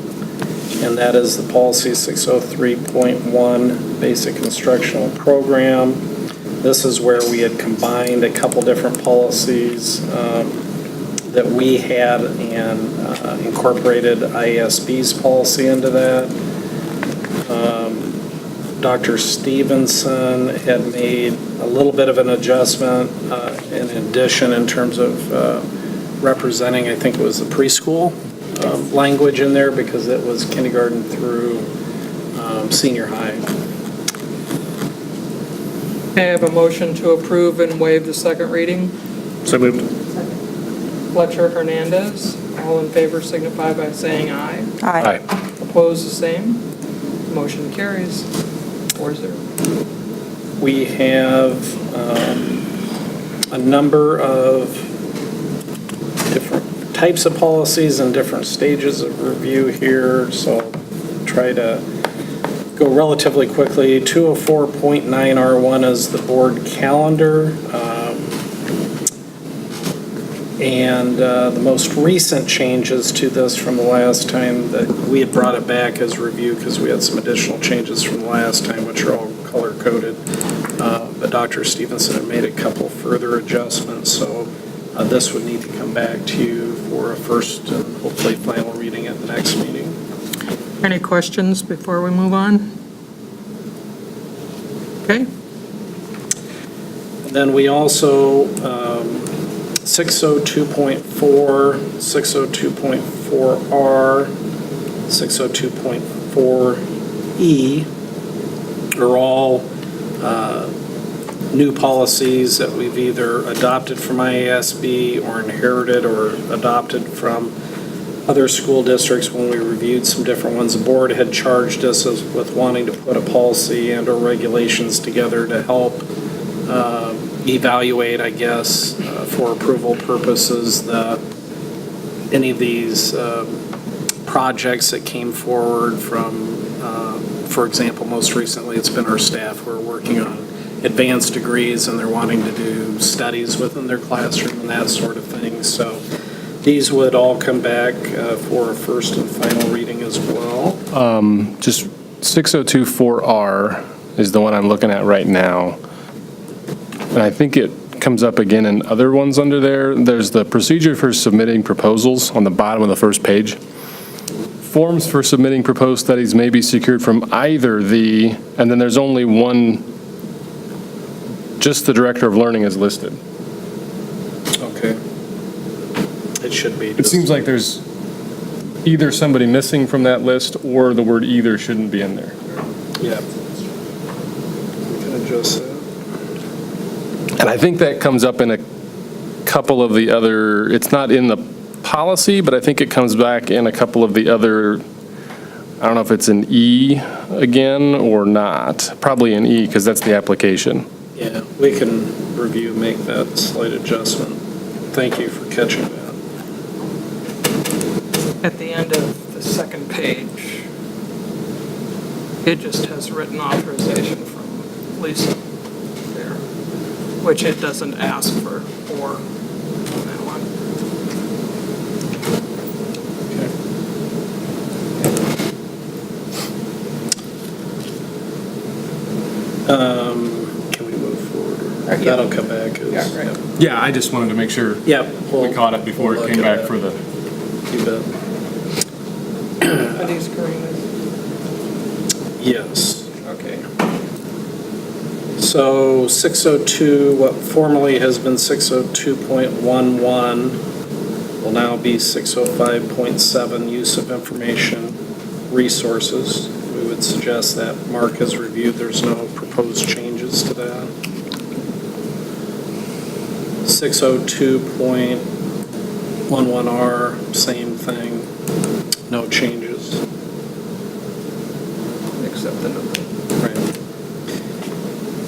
and that is the policy 603.1, basic instructional program. This is where we had combined a couple different policies that we had and incorporated IASB's policy into that. Dr. Stevenson had made a little bit of an adjustment in addition in terms of representing, I think it was the preschool language in there because it was kindergarten through senior high. May I have a motion to approve and waive the second reading? So moved. Fletcher, Hernandez. All in favor signify by saying aye. Aye. Opposed, the same. Motion carries 4-0. We have a number of different types of policies and different stages of review here, so I'll try to go relatively quickly. 204.9R1 is the board calendar. And the most recent changes to this from the last time that we had brought it back as review because we had some additional changes from the last time, which are all color-coded. But Dr. Stevenson had made a couple further adjustments, so this would need to come back to you for a first and hopefully final reading at the next meeting. Any questions before we move on? Okay. And then we also 602.4, 602.4R, 602.4E are all new policies that we've either adopted from IASB or inherited or adopted from other school districts, when we reviewed some different ones, the board had charged us with wanting to put a policy and or regulations together to help evaluate, I guess, for approval purposes, any of these projects that came forward from, for example, most recently it's been our staff who are working on advanced degrees and they're wanting to do studies within their classroom and that sort of thing. So these would all come back for a first and final reading as well. Just 6024R is the one I'm looking at right now. And I think it comes up again in other ones under there. There's the procedure for submitting proposals on the bottom of the first page. Forms for submitting proposed studies may be secured from either and then there's only one, just the director of learning is listed. Okay. It should be. It seems like there's either somebody missing from that list or the word either shouldn't be in there. Yeah. We can adjust that. And I think that comes up in a couple of the other, it's not in the policy, but I think it comes back in a couple of the other, I don't know if it's an E again or not. Probably an E because that's the application. Yeah, we can review, make that slight adjustment. Thank you for catching that. At the end of the second page, it just has written authorization from Lisa there, which it doesn't ask for on that one. Can we move forward? That'll come back. Yeah, I just wanted to make sure we caught it before it came back for the. You bet. Are these Karina's? Yes. Okay. So 602, what formerly has been 602.11 will now be 605.7, use of information resources. We would suggest that Mark has reviewed. There's no proposed changes to that. 602.11R, same thing. No changes. Except the number. Right.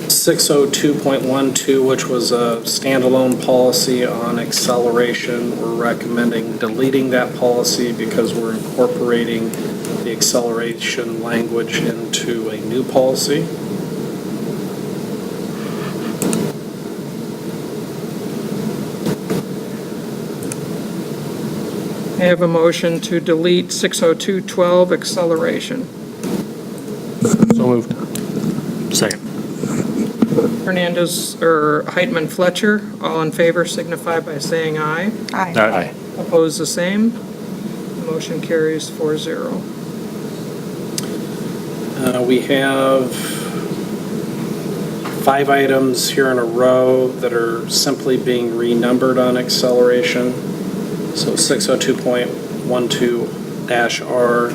602.12, which was a standalone policy on acceleration, we're recommending deleting that policy because we're incorporating the acceleration language into a new policy. I have a motion to delete 602.12 acceleration. So moved. Second. Hernandez, or Heitman Fletcher, all in favor signify by saying aye. Aye. Aye. Opposed, the same. Motion carries 4-0. We have 5 items here in a row that are simply being renumbered on acceleration. So 602.12-R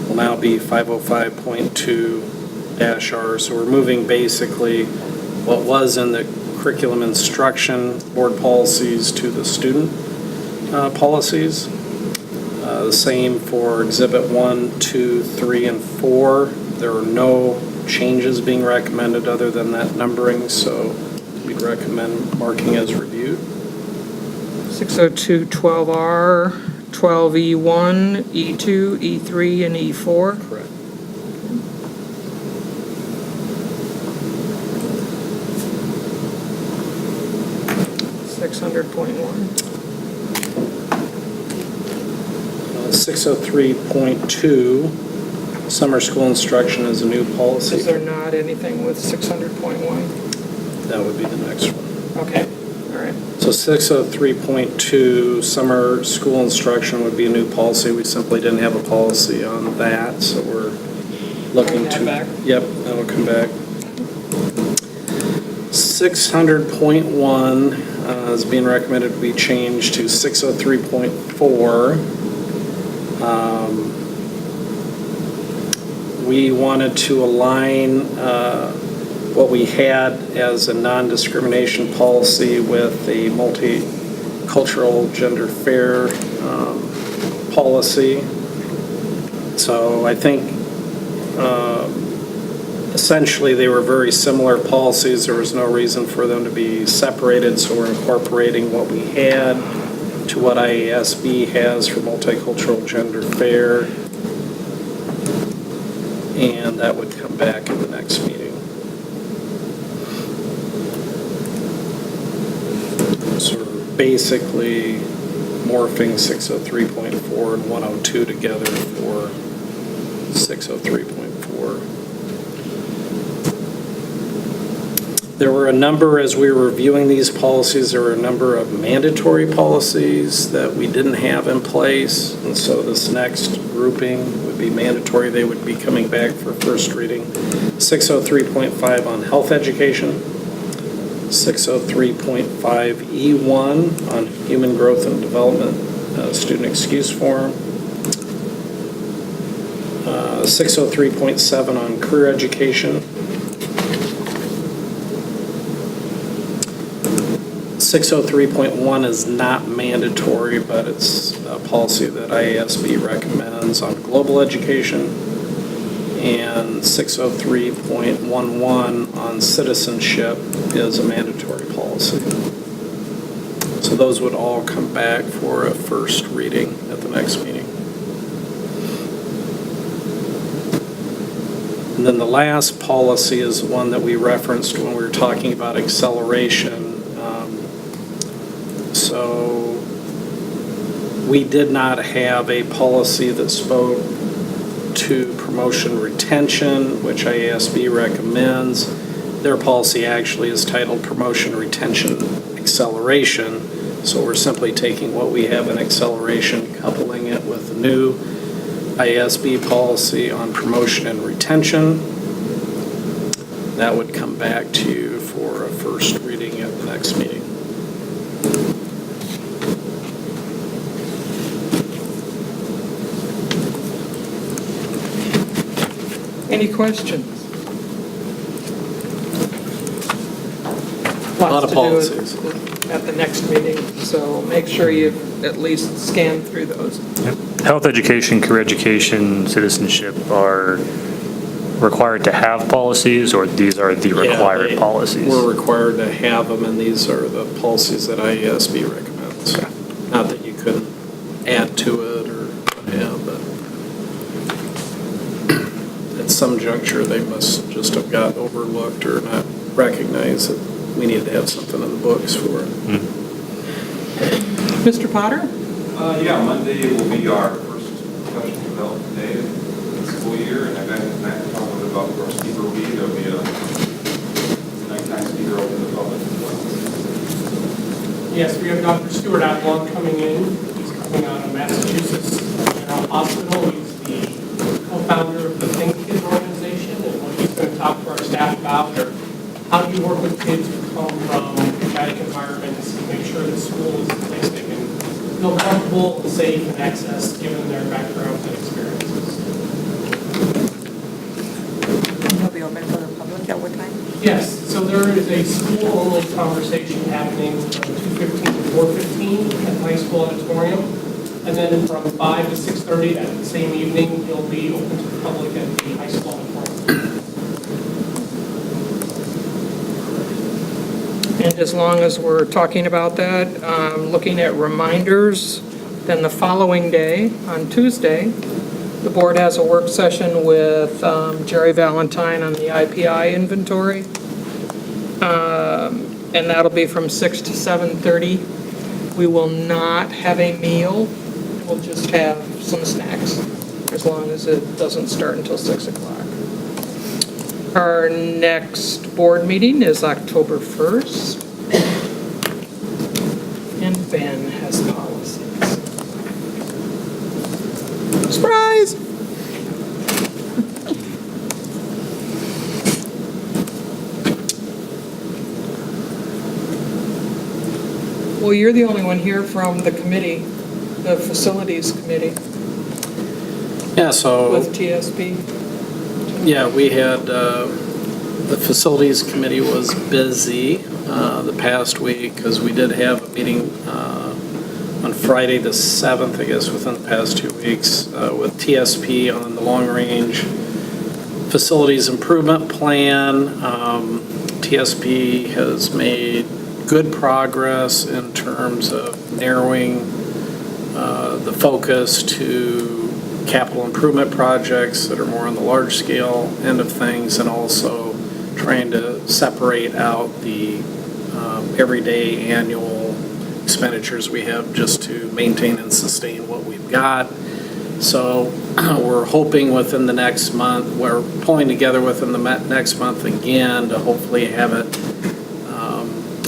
will now be 505.2-R. So we're moving basically what was in the curriculum instruction board policies to the student policies. The same for Exhibit 1, 2, 3, and 4. There are no changes being recommended other than that numbering, so we'd recommend marking as reviewed. 602.12R, 12E1, E2, E3, and E4. Correct. .1. 603.2, summer school instruction is a new policy. Is there not anything with 600.1? That would be the next one. Okay, all right. So 603.2, summer school instruction would be a new policy. We simply didn't have a policy on that, so we're looking Bring that to. back? Yep, that'll come back. 600.1 is being recommended to be changed to 603.4. We wanted to align what we had as a non-discrimination policy with a multicultural, gender fair policy. So I think essentially they were very similar policies. There was no reason for them to be separated, so we're incorporating what we had to what IASB has for multicultural gender fair. And that would come back in the next meeting. So we're basically morphing 603.4 and 102 together for 603.4. There were a number, as we were reviewing these policies, there were a number of mandatory policies that we didn't have in place. And so this next grouping would be mandatory. They would be coming back for first reading. 603.5 on health education. 603.5E1 on human growth and development, student excuse form. 603.7 on career education. 603.1 is not mandatory, but it's a policy that IASB recommends on global education. And 603.11 on citizenship is a mandatory policy. So those would all come back for a first reading at the next meeting. And then the last policy is the one that we referenced when we were talking about acceleration. So we did not have a policy that spoke to promotion retention, which IASB recommends. Their policy actually is titled Promotion Retention Acceleration. So we're simply taking what we have in acceleration, coupling it with the new IASB policy on promotion and retention. That would come back to you for a first reading at the next meeting. Any questions? A lot of Lots to policies. do at the next meeting, so make sure you at least scan through those. Health education, career education, citizenship are required to have policies, or these are the required policies? We're required to have them, and these are the policies that IASB recommends. Not that you couldn't add to it or but at some juncture, they must just have got overlooked or not recognized that we needed to have something in the books for it. Mr. Potter? Yeah, Monday will be our first professional development day of the school year, and I've been Matt to talk a little bit about our speaker week. There'll be a nighttime speaker open to the public as well. Yes, we have Dr. Stuart Avalon coming in. He's coming out of Massachusetts General Hospital. He's the co-founder of the Think Kids organization, and what he's going to talk to our staff about are how do you work with kids who come from traumatic environments and make sure the school is a place they can feel comfortable, safe, and access given their backgrounds and experiences. Will be open for the public at what time? Yes, so there is a school-only conversation happening from 2:15 to 4:15 at the high school auditorium. And then from 5 to 6:30 that same evening, it'll be open to the public at the high school auditorium. And as long as we're talking about that, looking at reminders, then the following day, on Tuesday, the board has a work session with Jerry Valentine on the IPI inventory. And that'll be from 6 to 7:30. We will not have a meal. We'll just have some snacks, as long as it doesn't start until 6 o'clock. Our next board meeting is October 1st. And Ben has policies. Surprise! Well, you're the only one here from the committee, the facilities committee. Yeah, so. With TSP. Yeah, we had, the facilities committee was busy the past week because we did have a meeting on Friday the 7th, I guess, within the past 2 weeks, with TSP on the long-range facilities improvement plan. TSP has made good progress in terms of narrowing the focus to capital improvement projects that are more on the large scale end of things, and also trying to separate out the everyday annual expenditures we have just to maintain and sustain what we've got. So we're hoping within the next month, we're pulling together within the next month again to hopefully have it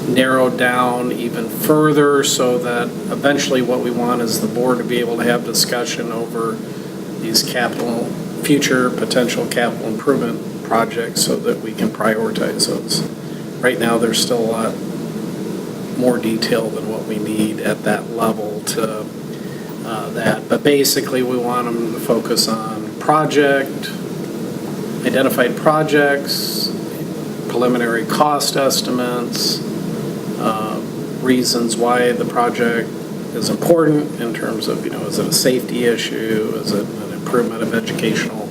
narrowed down even further, so that eventually what we want is the board to be able to have discussion over these future potential capital improvement projects so that we can prioritize those. Right now, there's still a lot more detail than what we need at that level to that. But basically, we want them to focus on identified projects, preliminary cost estimates, reasons why the project is important in terms of, is it a safety issue? Is it an improvement of educational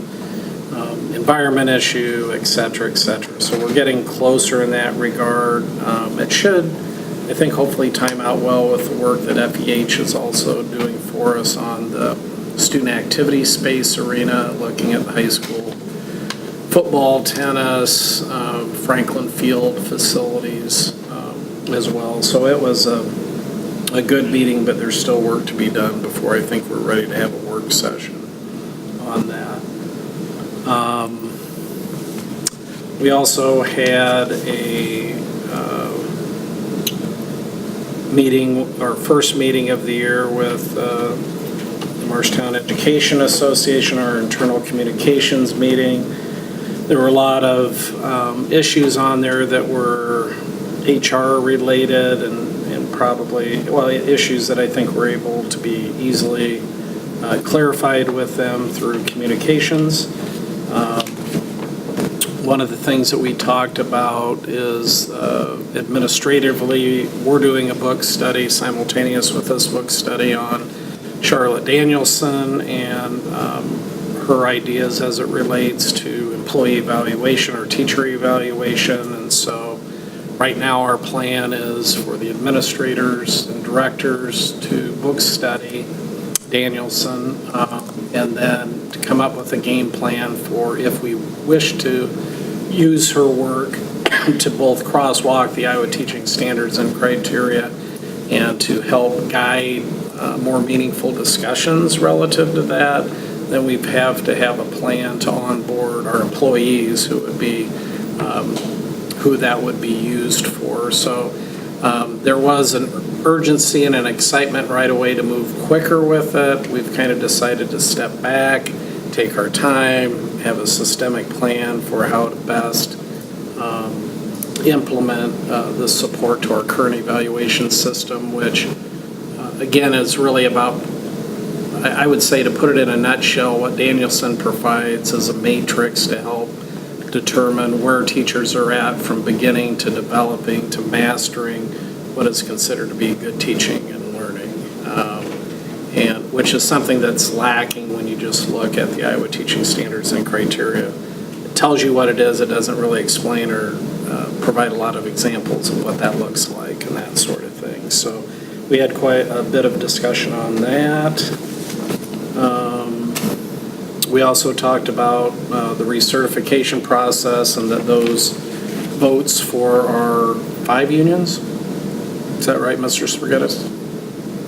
environment issue, et cetera, et cetera. So we're getting closer in that regard. It should, I think, hopefully time out well with the work that FEH is also doing for us on the student activity space arena, looking at the high school football, tennis, Franklin Field facilities as well. So it was a good meeting, but there's still work to be done before I think we're ready to have a work session on that. We also had a meeting, our first meeting of the year with the Marshalltown Education Association, our internal communications meeting. There were a lot of issues on there that were HR related and probably, issues that I think were able to be easily clarified with them through communications. One of the things that we talked about is administratively, we're doing a book study simultaneous with this book study on Charlotte Danielson and her ideas as it relates to employee evaluation or teacher evaluation. And so right now our plan is for the administrators and directors to book study Danielson and then to come up with a game plan for if we wish to use her work to both crosswalk the Iowa teaching standards and criteria and to help guide more meaningful discussions relative to that, then we have to have a plan to onboard our employees who would be, who that would be used for. So there was an urgency and an excitement right away to move quicker with it. We've kind of decided to step back, take our time, have a systemic plan for how to best implement the support to our current evaluation system, which again is really about, I would say, to put it in a nutshell, what Danielson provides is a matrix to help determine where teachers are at from beginning to developing to mastering what is considered to be good teaching and learning, and which is something that's lacking when you just look at the Iowa teaching standards and criteria. It tells you what it is, it doesn't really explain or provide a lot of examples of what that looks like and that sort of thing. So we had quite a bit of discussion on that. We also talked about the recertification process and that those votes for our 5 unions. Is that right, Mr. Spaghettis?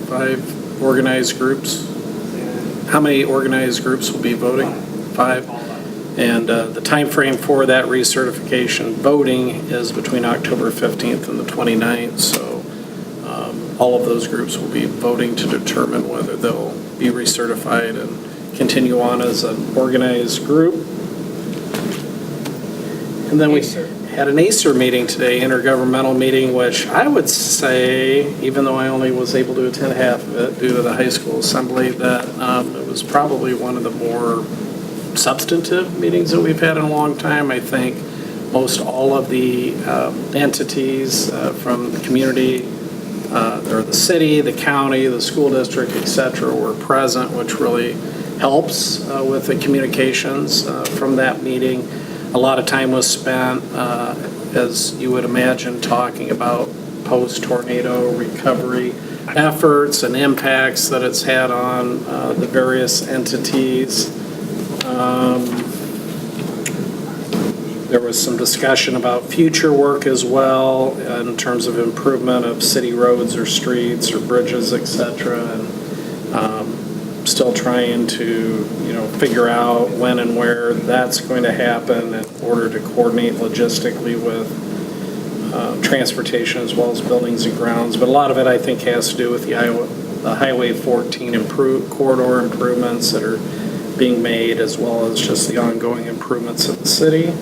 5 organized groups? How many organized groups will be voting? 5. And the time frame for that recertification voting is between October 15th and the 29th. So all of those groups will be voting to determine whether they'll be recertified and continue on as an organized group. And then we had an ACER meeting today, intergovernmental meeting, which I would say, even though I only was able to attend half of it due to the high school assembly, that it was probably one of the more substantive meetings that we've had in a long time. I think most all of the entities from the community or the city, the county, the school district, et cetera, were present, which really helps with the communications from that meeting. A lot of time was spent, as you would imagine, talking about post-tornado recovery efforts and impacts that it's had on the various entities. There was some discussion about future work as well in terms of improvement of city roads or streets or bridges, et cetera, and still trying to, figure out when and where that's going to happen in order to coordinate logistically with transportation as well as buildings and grounds. But a lot of it, I think, has to do with the Highway 14 corridor improvements that are being made, as well as just the ongoing improvements of the city.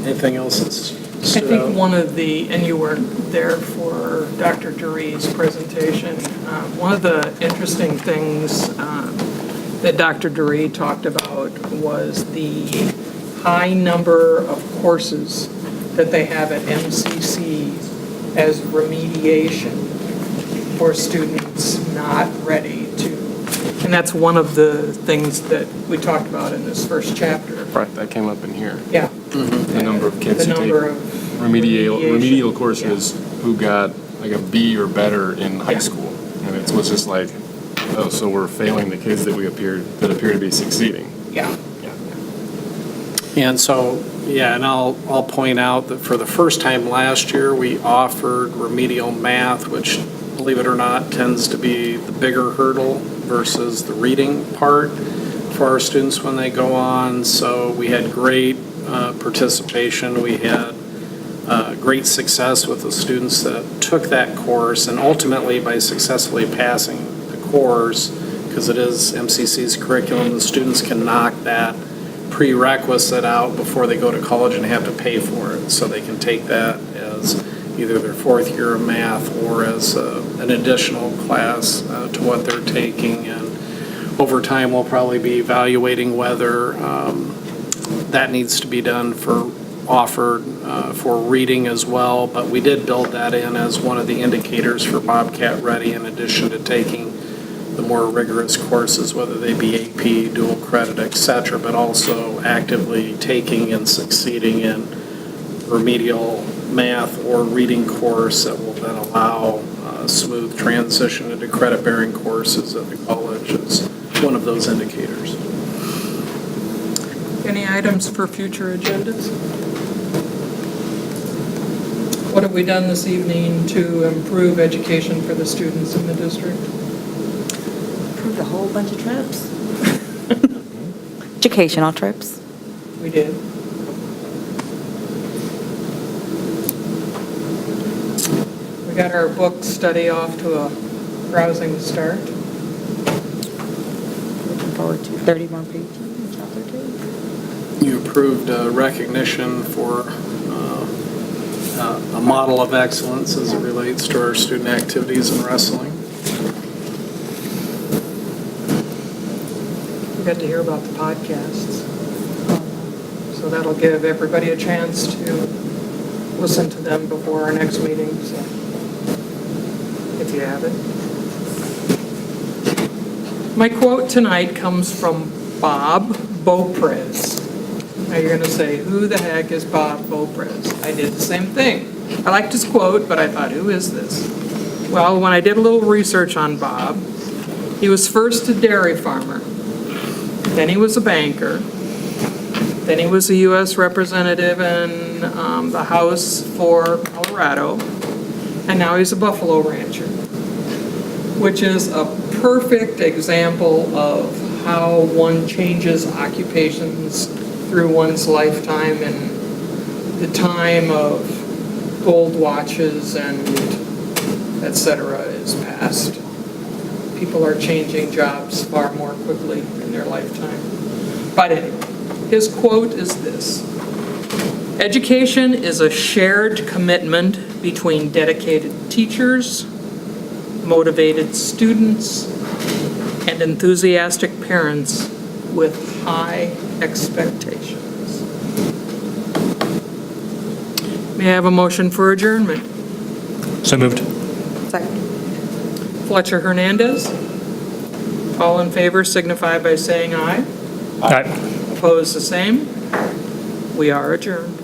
Anything else that's I think one of the, and you weren't there for Dr. Dury's presentation, one of the interesting things that Dr. Dury talked about was the high number of courses that they have at MCC as remediation for students not ready to. And that's one of the things that we talked about in this first chapter. Right, that came up in here. Yeah. The number of kids The who take number of remedial courses who got like a B or better in high school. And it was just like, oh, so we're failing the kids that appear to be succeeding. Yeah. And so, and I'll point out that for the first time last year, we offered remedial math, which, believe it or not, tends to be the bigger hurdle versus the reading part for our students when they go on. So we had great participation. We had great success with the students that took that course, and ultimately by successfully passing the course, because it is MCC's curriculum, the students can knock that prerequisite out before they go to college and have to pay for it. So they can take that as either their fourth year of math or as an additional class to what they're taking. And over time, we'll probably be evaluating whether that needs to be done for reading as well. But we did build that in as one of the indicators for Bobcat Ready, in addition to taking the more rigorous courses, whether they be AP, dual credit, et cetera, but also actively taking and succeeding in remedial math or reading course that will then allow a smooth transition into credit-bearing courses at the college is one of those indicators. Any items for future agendas? What have we done this evening to improve education for the students in the district? Approved a whole bunch of trips. Educational trips. We did. We got our book study off to a rousing start. Looking forward to 30 more pages in chapter 2. You approved recognition for a model of excellence as it relates to our student activities in wrestling. We got to hear about the podcasts. So that'll give everybody a chance to listen to them before our next meeting, so if you have it. My quote tonight comes from Bob Beauprez. Now you're going to say, who the heck is Bob Beauprez? I did the same thing. I liked his quote, but I thought, who is this? Well, when I did a little research on Bob, he was first a dairy farmer. Then he was a banker. Then he was a U.S. representative in the House for Colorado. And now he's a buffalo rancher, which is a perfect example of how one changes occupations through one's lifetime, and the time of gold watches and et cetera is past. People are changing jobs far more quickly in their lifetime. But anyway, his quote is this: "Education is a shared commitment between dedicated teachers, motivated students, and enthusiastic parents with high expectations." May I have a motion for adjournment? So moved. Fletcher Hernandez. All in favor signify by saying aye. Aye. Opposed, the same. We are adjourned.